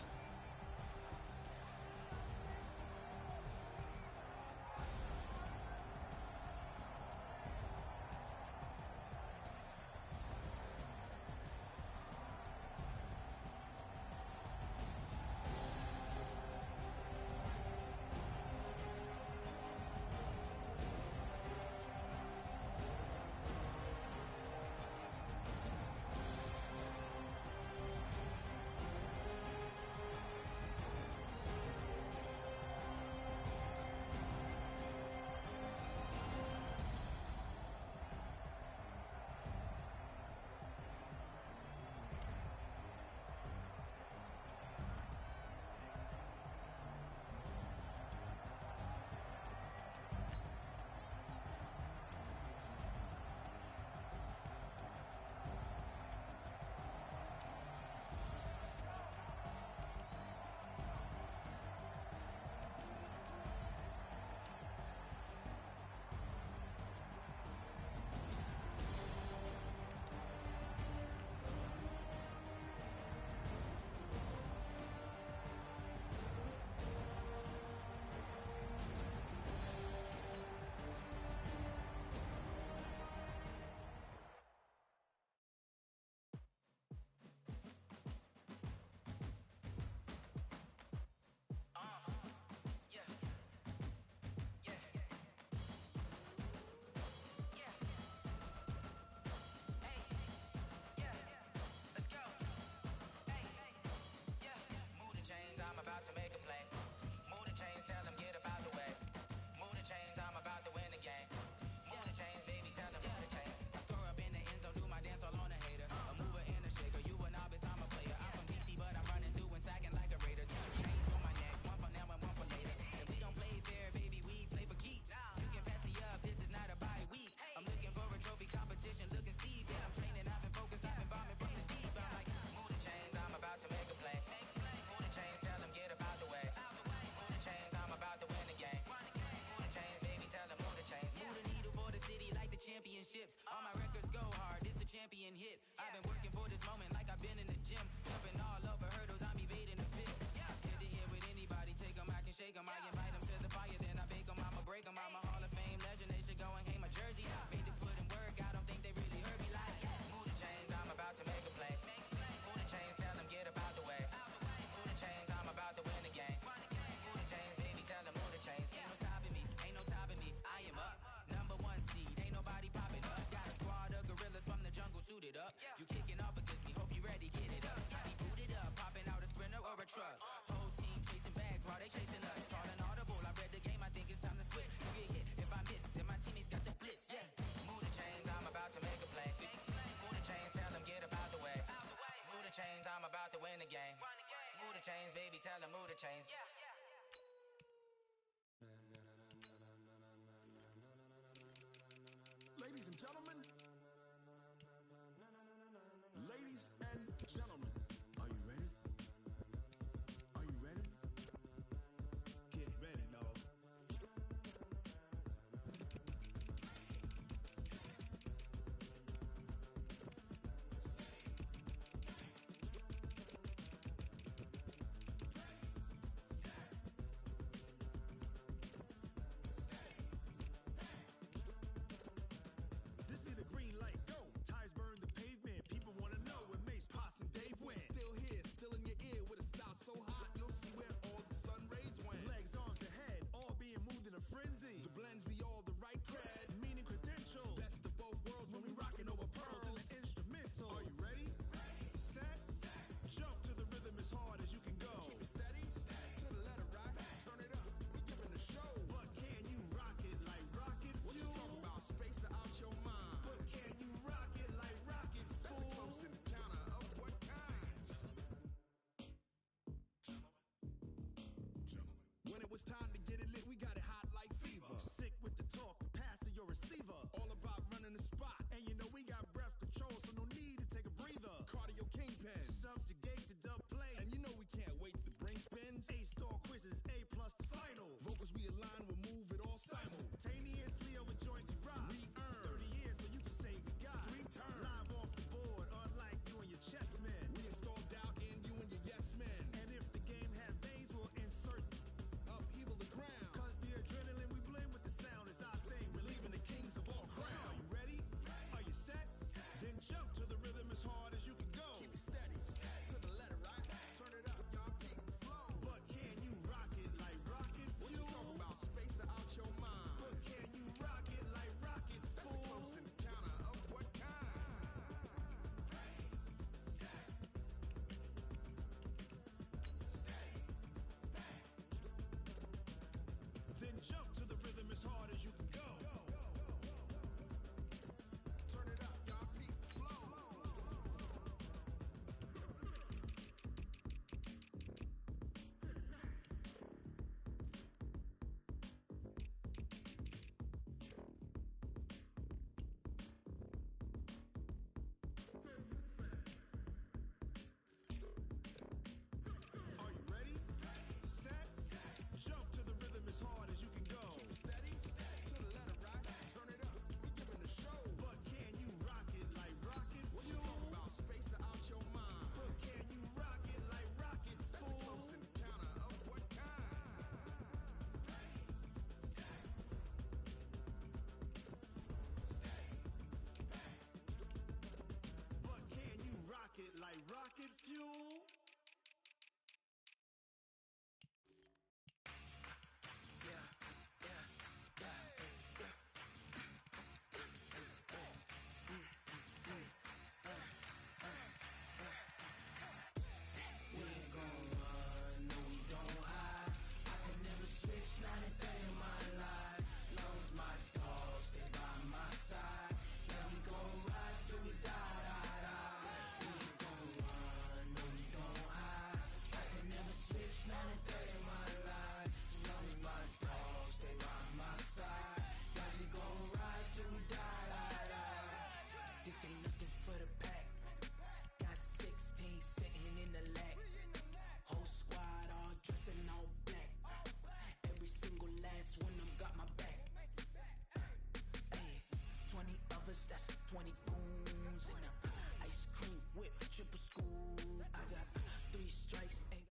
[SPEAKER 5] champion hit. I've been working for this moment like I've been in the gym. Jumping all over hurdles, I'm evading the pit. Hit to hit with anybody, take them, I can shake them. I invite them to the fire, then I bake them. I'ma break them. I'm a Hall of Fame legend, they should go and hang my jersey. Made to put in work, I don't think they really heard me like, move the chains, I'm about to make a play. Move the chains, tell them get up out the way. Move the chains, I'm about to win the game. Move the chains, baby, tell them move the chains. Ain't no stopping me, ain't no topping me, I am up. #1 seed, ain't nobody popping up. Got a squad of gorillas from the jungle suited up. You kicking off against me, hope you ready, get it up. I be booted up, popping out a Sprinter or a truck. Whole team chasing bags while they chasing us. Calling audible, I read the game, I think it's time to switch. You get hit, if I miss, then my teammates got the blitz, yeah. Move the chains, I'm about to make a play. Move the chains, tell them get up out the way. Move the chains, I'm about to win the game. Move the chains, baby, tell them move the chains.
[SPEAKER 9] Ladies and gentlemen, ladies and gentlemen, are you ready? Are you ready?
[SPEAKER 2] Get ready, dog.
[SPEAKER 9] This be the green light, go. Tires burn the pavement. People want to know where Mace, Poss, and Dave went. Still here, still in your ear with a style so hot, you'll see where all the sun rays went. Legs, arms, the head, all being moved in a frenzy. The blends be all the right cred, meaning credentials. Best of both worlds when we rocking over pearls in the instrumental. Are you ready? Set, jump to the rhythm as hard as you can go. Keep it steady, to the letter right. Turn it up, we giving the show. But can you rock it like rocket fuel? What you talking about? Space out your mind. But can you rock it like rockets, fool? That's a close encounter of what kind? When it was time to get it lit, we got it hot like fever. Sick with the talk, pass to your receiver. All about running the spot. And you know we got breath control, so no need to take a breather. Cardio kingpin, subjugate the dub play. And you know we can't wait to bring spins. A-star quizzes, A+ the final. Vocals we align, we'll move it all simultaneously over joints we rock. We earn 30 years, so you can say we got 3 turns. Live off the board, unlike you and your chess men. We install doubt in you and your yes men. And if the game had veins, we'll insert upheaval the ground. Cause the adrenaline we blend with the sound is our thing. Relieving the kings of all crowns. Are you ready? Are you set? Then jump to the rhythm as hard as you can go. Keep it steady, to the letter right. Turn it up, y'all keep the flow. But can you rock it like rocket fuel? What you talking about? Space out your mind. But can you rock it like rockets, fool? That's a close encounter of what kind? Then jump to the rhythm as hard as you can go. Turn it up, y'all keep the flow. Are you ready? Set, jump to the rhythm as hard as you can go. Steady, to the letter right. Turn it up, we giving the show. But can you rock it like rocket fuel? What you talking about? Space out your mind. But can you rock it like rockets, fool? That's a close encounter of what kind? But can you rock it like rocket fuel?
[SPEAKER 5] We ain't gon' run, no we don't hide. I could never switch, not a day in my life. Long as my dogs stay by my side. Yeah, we gon' ride till we die, die, die. We ain't gon' run, no we don't hide. I could never switch, not a day in my life. Long as my dogs stay by my side. Yeah, we gon' ride till we die, die, die. This ain't nothing for the pack. Got 16 sitting in the lag. Whole squad all dressed in all black. Every single last one of them got my back. Ay, 20 of us, that's 20 goons.
[SPEAKER 7] stones in the ice cream whip, triple scoop. I got 3 strikes, ain't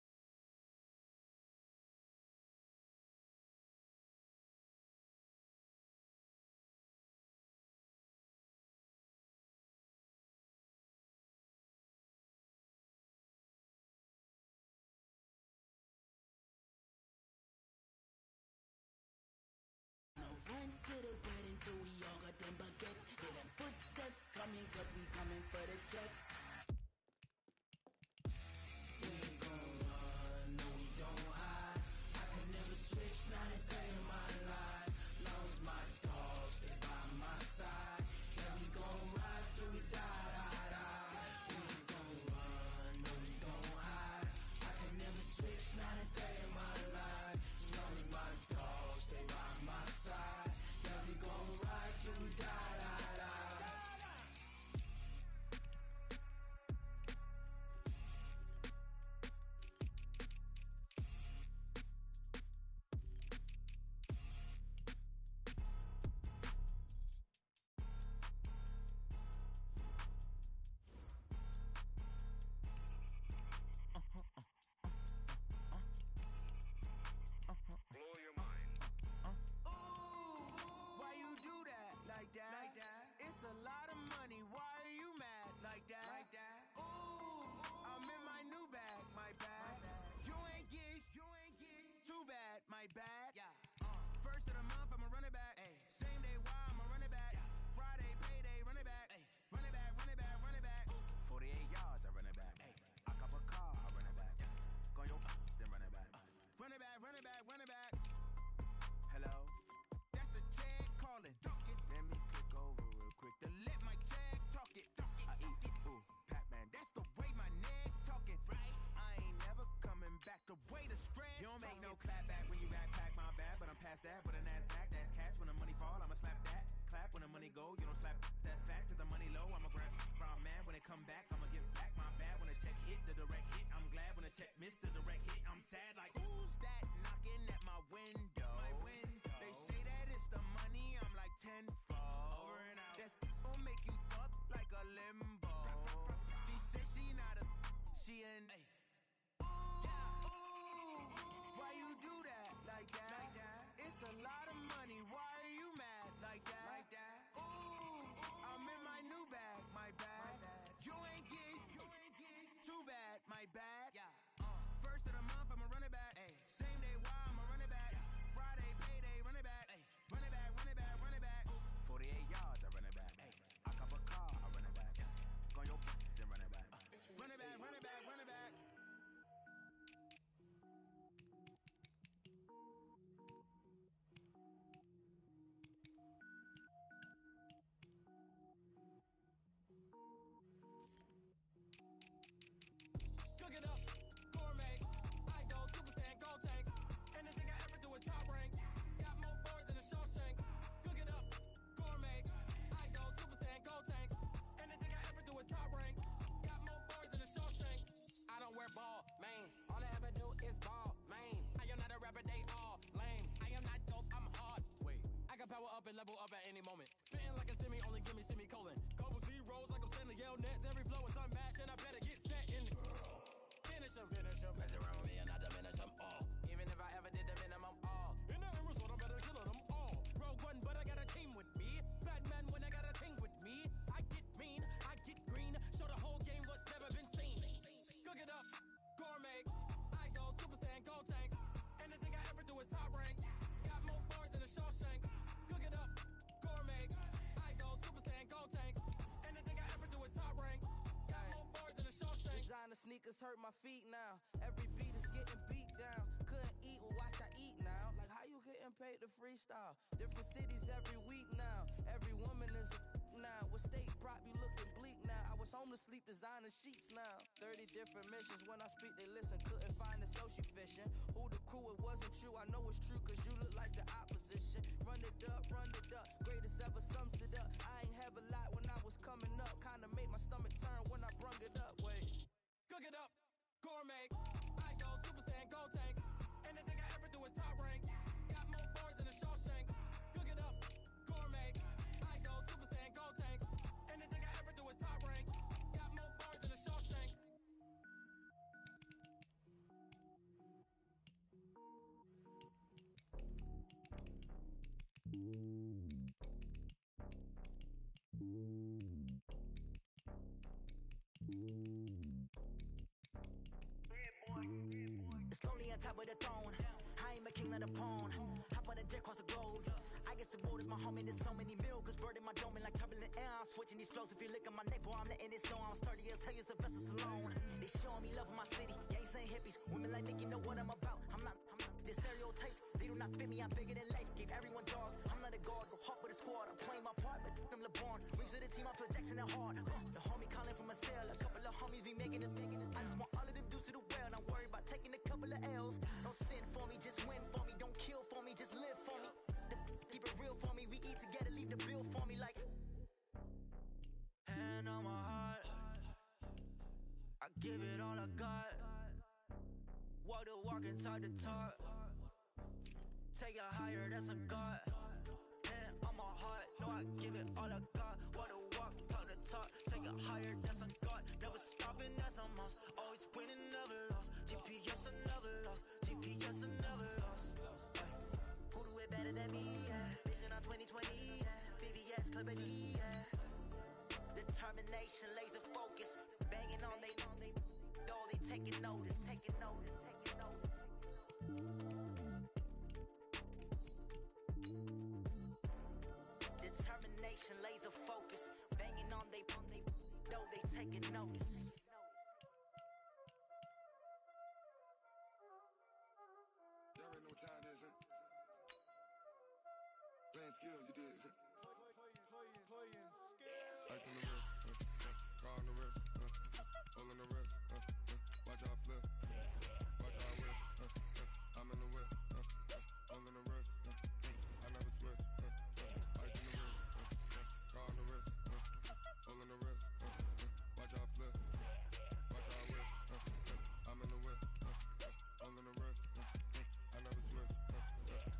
[SPEAKER 7] run to the wedding till we all got them baguettes. Hear them footsteps coming, cause we coming for the jet. We ain't gon' run, no we don't hide. I can never switch, not a day in my life. Long as my dogs stay by my side. Yeah, we gon' ride till we die, die, die. We ain't gon' run, no we don't hide. I can never switch, not a day in my life. As long as my dogs stay by my side. Yeah, we gon' ride till we die, die, die.
[SPEAKER 2] Blow your mind.
[SPEAKER 6] Why you do that like that? Like that? It's a lot of money. Why are you mad like that? Like that? Ooh, I'm in my new bag. My bad. You ain't geese. Too bad. My bad. Yeah. First of the month, I'ma run it back. Ay. Same day, why I'ma run it back. Yeah. Friday, payday, run it back. Ay. Run it back, run it back, run it back. 48 yards, I run it back. Ay. I cop a car, I run it back. Go your then run it back. Run it back, run it back, run it back. Hello? That's the jag calling. Let me click over real quick to let my jag talk it. I eat it. Ooh, Pac-Man, that's the way my neck talking. Right? I ain't never coming back. The way the stress. You don't make no clap back when you backpack, my bad. But I'm past that with a NASDAQ. That's cash. When the money fall, I'ma slap that. Clap when the money go. You don't slap. That's facts. If the money low, I'ma grab from man. When it come back, I'ma give back my bad. When the check hit, the direct hit. I'm glad when the check missed the direct hit. I'm sad like who's that knocking at my window? My window. They say that it's the money. I'm like tenfold. Over and out. That's gon' make you up like a limbo. She said she not a. She an. Yeah. Why you do that like that? Like that? It's a lot of money. Why are you mad like that? Like that? Ooh, I'm in my new bag. My bad. You ain't geek. Too bad. My bad. Yeah. First of the month, I'ma run it back. Ay. Same day, why I'ma run it back. Friday, payday, run it back. Ay. Run it back, run it back, run it back. 48 yards, I run it back. Ay. I cop a car, I run it back. Go your then run it back. Run it back, run it back, run it back.
[SPEAKER 5] Cook it up, gourmet. I go Super Saiyan, gold tank. Anything I ever do is top rank. Got more boys than a Shawshank. Cook it up, gourmet. I go Super Saiyan, gold tank. Anything I ever do is top rank. Got more boys than a Shawshank. I don't wear ball mains. All I ever do is ball main. I am not a rapper, they all lame. I am not dope, I'm hard. Wait, I can power up and level up at any moment. Spitting like a semi, only give me semicolon. Couple zeros like I'm sending yell nets. Every flow is unmatched and I better get set in. Finish 'em. Mess around with me and I diminish 'em all. Even if I ever did the minimum all. In the Arizona, I better kill 'em all. Rogue One, but I got a team with me. Batman when I got a thing with me. I get mean, I get green. Show the whole game what's never been seen. Cook it up, gourmet. I go Super Saiyan, gold tank. Anything I ever do is top rank. Got more bars than a Shawshank. Cook it up, gourmet. I go Super Saiyan, gold tank. Anything I ever do is top rank. Got more bars than a Shawshank.
[SPEAKER 6] Designer sneakers hurt my feet now. Every beat is getting beat down. Couldn't eat, well watch I eat now. Like how you getting paid to freestyle? Different cities every week now. Every woman is a now. What state prop you looking bleak now? I was home to sleep designer sheets now. 30 different missions. When I speak they listen. Couldn't find it so she fishing. Who the crew, it wasn't you. I know it's true cause you look like the opposition. Run it up, greatest ever sums it up. I ain't have a lot when I was coming up. Kinda made my stomach turn when I brung it up. Wait.
[SPEAKER 5] Cook it up, gourmet. I go Super Saiyan, gold tank. Anything I ever do is top rank. Got more boys than a Shawshank. Cook it up, gourmet. I go Super Saiyan, gold tank. Anything I ever do is top rank.
[SPEAKER 7] when a jet cross the globe. I get some orders, my homie, there's so many mil, cause bird in my dome like turbulent air. I'm switching these flows. If you look at my neck, boy, I'm letting it snow. I'm sturdy as hell as a vessel alone. They showing me love in my city. Gangs ain't hippies. Women like Nicky know what I'm about. I'm not the stereotypes. They do not fit me. I'm bigger than life. Gave everyone dogs. I'm not a guard. Go hard with a squad. I'm playing my part, but them LeBron. Rings to the team. I feel Jackson and hard. The homie calling from a cell. A couple of homies be making it. I just want all of them dudes to the well. Not worry about taking a couple of L's. Don't sin for me, just win for me. Don't kill for me, just live for me. Keep it real for me. We eat together, leave the bill for me like. Hand on my heart, I give it all I got. Walk the walk and talk the talk. Take it higher, that's a God. Hand on my heart, no, I give it all I got. Walk the walk, talk the talk. Take it higher, that's a God. Never stopping, that's a must. Always winning, never lost. GPS, I never lost. GPS, I never lost. Who do it better than me? Yeah. Vision on 2020, yeah. VVS, Clippity, yeah. Determination, laser focus, banging on they taking notice. Determination, laser focus, banging on they taking notice.
[SPEAKER 9] Y'all already know what time it is, huh? Playing skills, you did. Playing skills. Ice on the wrist, car on the wrist, hole in the wrist, watch how I flip, watch how I whip, I'm in the whip, hole in the wrist, I never switch, ice on the wrist, car on the wrist, hole in the wrist, watch how I flip, watch how I whip, I'm in the whip, hole in the wrist, I never switch,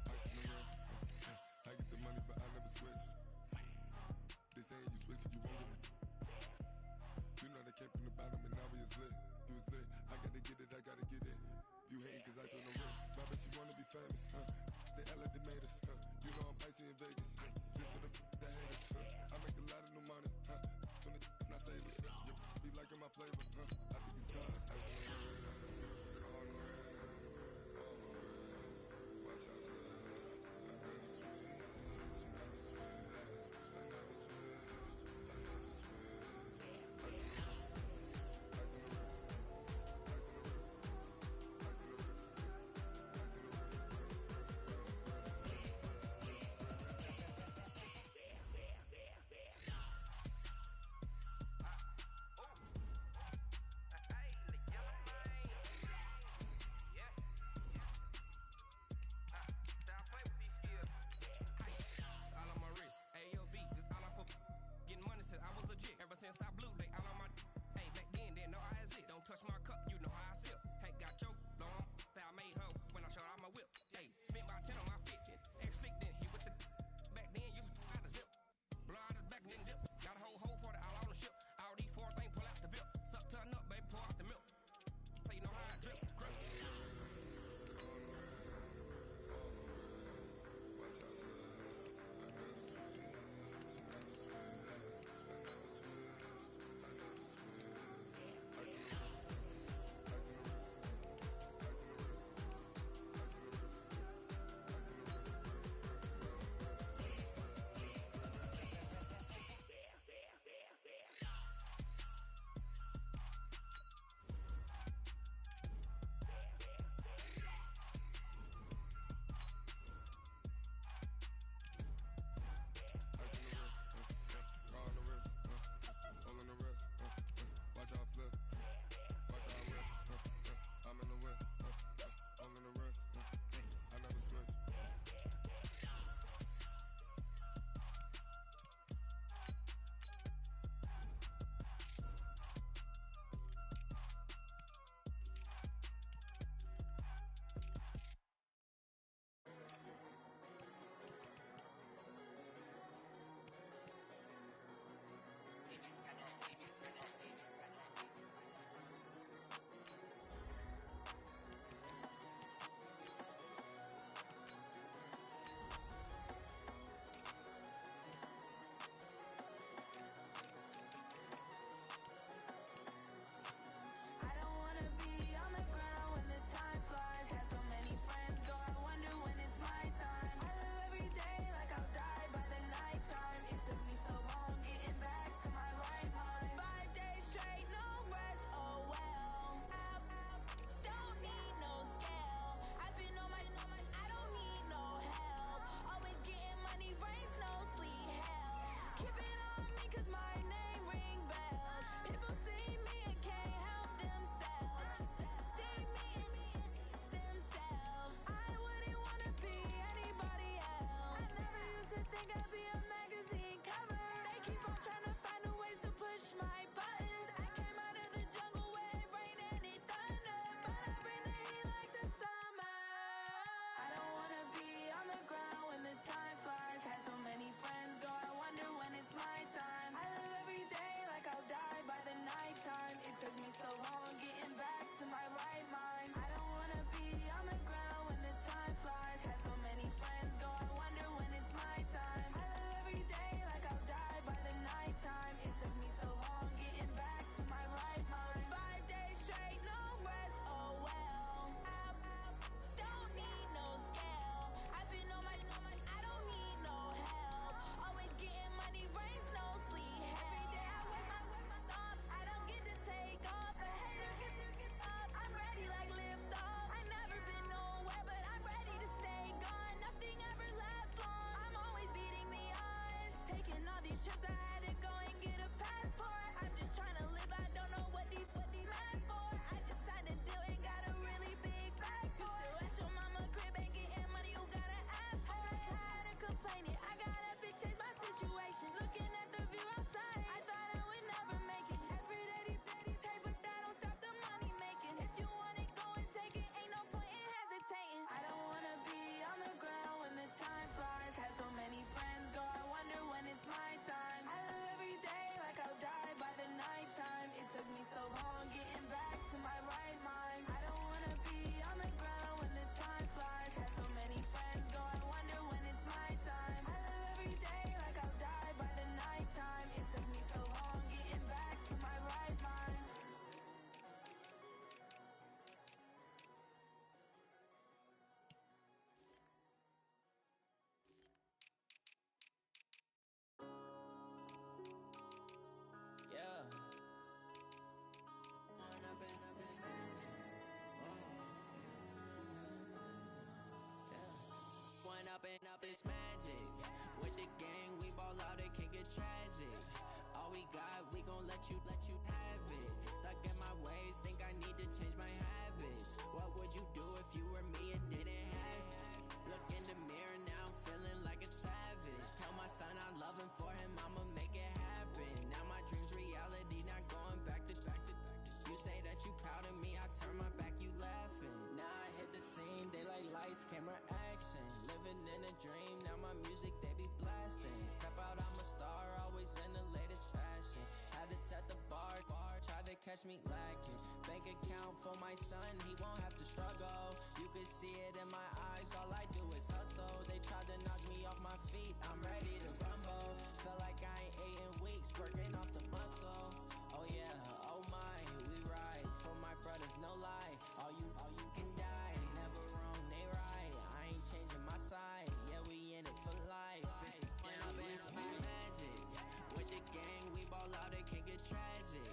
[SPEAKER 9] ice on the wrist, I get the money but I never switch. They saying you switch it, you won't get it. You know they came from the bottom and now we is lit. You was lit, I gotta get it, I gotta get it. You hating cause I told no wrist. My bitch, you wanna be famous, huh? They LA, they made us, huh? You know I'm icy in Vegas, This for the that hate us, I make a lot of new money, huh? When the not savers, you be liking my flavor, huh? I think it's God's. Ice on the wrist, on the wrist, on the wrist. Watch out, flip. I never switch, you never switch. I never switch, I never switch. Ice on the wrist, ice on the wrist, ice on the wrist, ice on the wrist, ice on the wrist,
[SPEAKER 6] I had to go and get a passport. I'm just trying to live, I don't know what these mad for. I just signed a deal and got a really big bag for it. You still at your mama crib, ain't getting money, you gotta ask for it. I'm tired of complaining, I gotta bitch change my situation. Looking at the view outside, I thought I would never make it. Every day these take, but that don't stop the money making. If you want it, go and take it, ain't no point in hesitating. I don't wanna be on the ground when the time flies. Had so many friends go, I wonder when it's my time. I live every day like I'll die by the nighttime. It took me so long getting back to my right mind. I don't wanna be on the ground when the time flies. Had so many friends go, I wonder when it's my time. I live every day like I'll die by the nighttime. It took me so long getting back to my right mind.
[SPEAKER 5] Yeah. One up and up is magic. With the gang, we ball out, it can get tragic. All we got, we gon' let you have it. Stuck in my ways, think I need to change my habits. What would you do if you were me and didn't have it? Look in the mirror now, I'm feeling like a savage. Tell my son I love him, for him I'ma make it happen. Now my dream's reality, not going back to. You say that you proud of me, I turn my back, you laughing. Now I hit the scene, daylight lights, camera action. Living in a dream, now my music they be blasting. Step out, I'm a star, always in the latest fashion. Had to set the bar, tried to catch me lacking. Bank account for my son, he won't have to struggle. You can see it in my eyes, all I do is hustle. They tried to knock me off my feet, I'm ready to rumble. Felt like I ain't ate in weeks, working off the muscle. Oh yeah, oh my, we ride for my brothers, no lie. All you can die, never wrong, they right. I ain't changing my side, yeah, we in it for life. And up and up is magic. With the gang, we ball out, it can get tragic.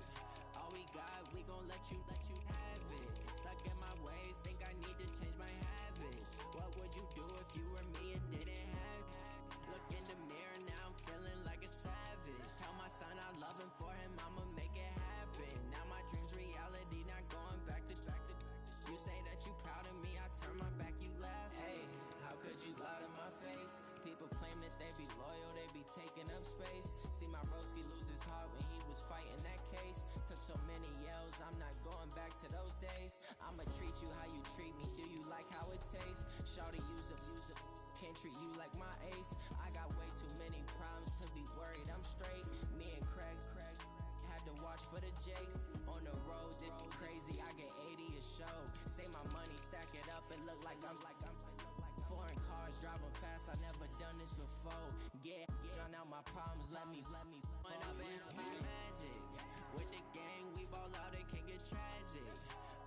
[SPEAKER 5] All we got, we gon' let you have it. Stuck in my ways, think I need to change my habits. What would you do if you were me and didn't have it? Look in the mirror, now I'm feeling like a savage. Tell my son I love him, for him I'ma make it happen. Now my dream's reality, not going back to. You say that you proud of me, I turn my back, you laugh. Hey, how could you lie to my face? People claim that they be loyal, they be taking up space. See my broski lose his heart when he was fighting that case. Took so many yells, I'm not going back to those days. I'ma treat you how you treat me, do you like how it tastes? Shawty, use up, can't treat you like my ace. I got way too many problems to be worried, I'm straight. Me and Craig had to watch for the Jakes. On the road, this crazy, I get 80 a show. Say my money, stack it up, and look like I'm foreign cars, driving fast, I never done this before. Get drown out my problems, let me One up and up is magic. With the gang, we ball out, it can get tragic.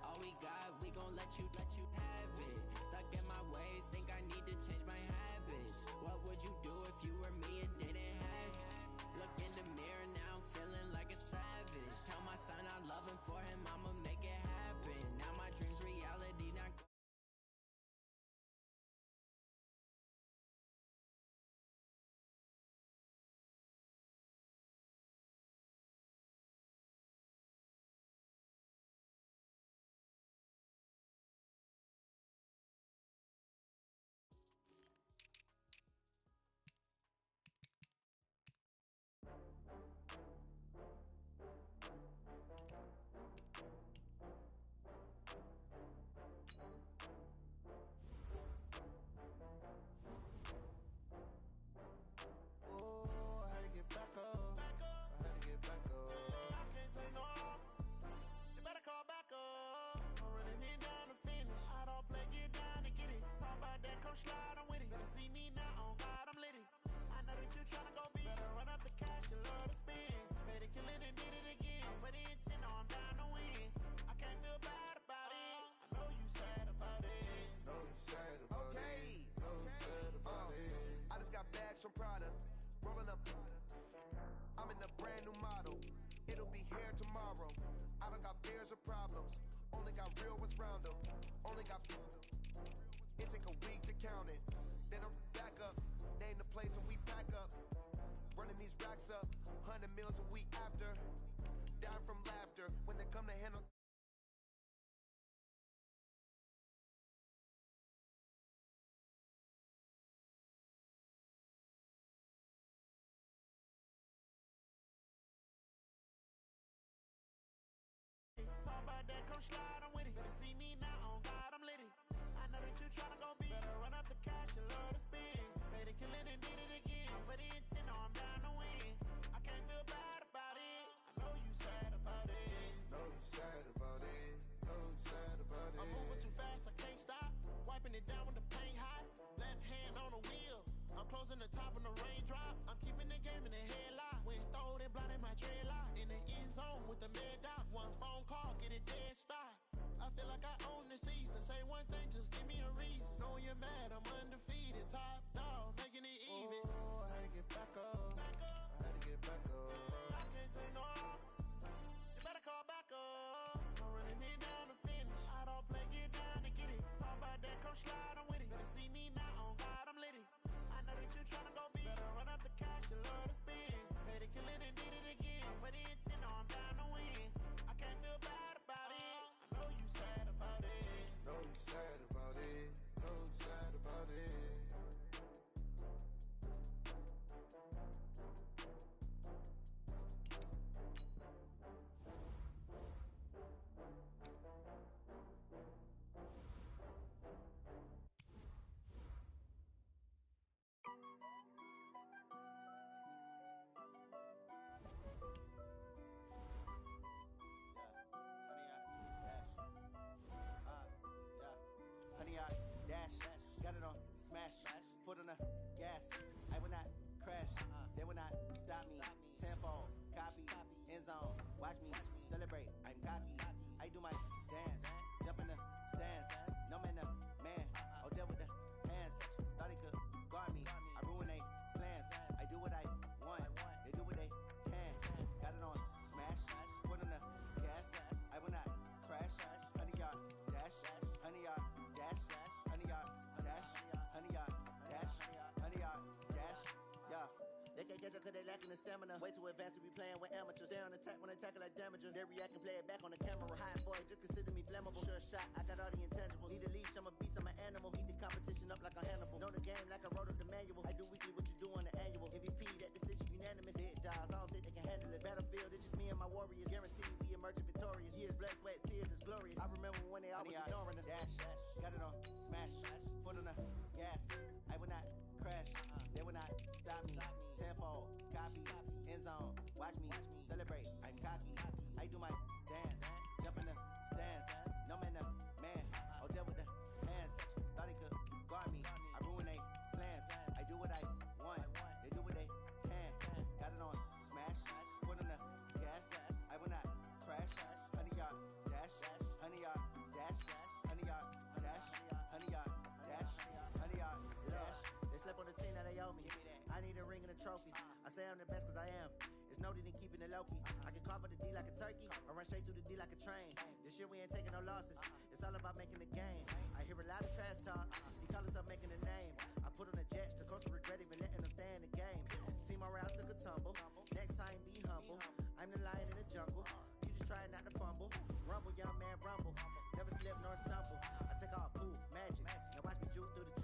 [SPEAKER 5] All we got, we gon' let you have it. Stuck in my ways, think I need to change my habits. What would you do if you were me and didn't have it? Look in the mirror, now I'm feeling like a savage. Tell my son I love him, for him I'ma make it happen. Now my dream's reality, not.
[SPEAKER 10] From Prada, rolling up. I'm in a brand new model. It'll be here tomorrow. I don't got fears or problems. Only got real ones round them. Only got. It take a week to count it. Then I'm back up. Name the place and we back up. Running these racks up. $100 million a week after. Down from laughter when they come to handle.
[SPEAKER 11] Talk about that, come slide, I'm with it. Better see me now, on God, I'm litty. I know that you tryna go big. Better run up the cash and love to spend. Made a killing and did it again. But the intent, no, I'm down to win. I can't feel bad about it. I know you sad about it.
[SPEAKER 10] Know you sad about it. Know you sad about it.
[SPEAKER 11] I'm moving too fast, I can't stop. Wiping it down with the paint hot. Left hand on the wheel. I'm closing the top when the raindrop. I'm keeping the game in the headlock. When throwed and blinded my dreadlock. In the end zone with the mad dot. One phone call, get it dead stop. I feel like I own the season. Say one thing, just give me a reason. Knowing you're mad, I'm undefeated. Top dog, making it even.
[SPEAKER 10] Oh, I had to get back up. I had to get back up.
[SPEAKER 11] I can't take no loss. You better call back up. I'm running it down to finish. I don't play, get down to get it. Talk about that, come slide, I'm with it. Better see me now, on God, I'm litty. I know that you tryna go big. Better run up the cash and love to spend. Made a killing and did it again. But the intent, no, I'm down to win. I can't feel bad about it. I know you sad about it.
[SPEAKER 10] Know you sad about it. Know you sad about it.
[SPEAKER 11] Honey, I dash, got it on smash, foot on the gas. I will not crash, they will not stop me. Tenfold, copy, end zone, watch me celebrate. I'm cocky, I do my dance, jump in the stands. No man, the man, oh there with the hands. Thought he could guard me, I ruin they plans. I do what I want, they do what they can. Got it on smash, foot on the gas. I will not crash, honey, y'all dash, honey, y'all dash, honey, y'all dash, honey, y'all dash, honey, y'all dash, yeah. They can't catch up cause they lacking the stamina. Way too advanced to be playing with amateurs. Stay on attack when they tackle like damager. They react and play it back on the camera. Hot boy, just consider me flammable. Sure shot, I got all the intangibles. Need a leash, I'm a beast, I'm an animal. Eat the competition up like a Hannibal. Know the game like I wrote up the manual. I do weekly what you do on the annual. MVP, that decision unanimous. Hit dials, I don't think they can handle it. Battlefield, it's just me and my warriors. Guaranteed we emerging victorious. Years, blood, sweat, tears, is glorious. I remember when they always ignoring us. Dash, got it on smash, foot on the gas. I will not crash, they will not stop me. Tenfold, copy, end zone, watch me celebrate. I'm cocky, I do my dance, jump in the stands. No man, the man, oh there with the hands. Thought he could guard me, I ruin they plans. I do what I want, they do what they can. Got it on smash, foot on the gas. I will not crash, honey, y'all dash, honey, y'all dash, honey, y'all dash, honey, y'all dash, honey, y'all dash. They slept on the team that they owe me. I need a ring and a trophy. I say I'm the best cause I am. It's noted in keeping it low-key. I can carve up the D like a turkey, or run straight through the D like a train. This year we ain't taking no losses. It's all about making the game. I hear a lot of trash talk. He call himself making a name. I put on the Jets. The coach will regret even letting them stay in the game. Team morale took a tumble. Next time be humble. I'm the lion in the jungle. You just trying not to fumble. Rumble, young man, rumble. Never slip nor stumble. I take off, poof, magic. Now watch me juke through the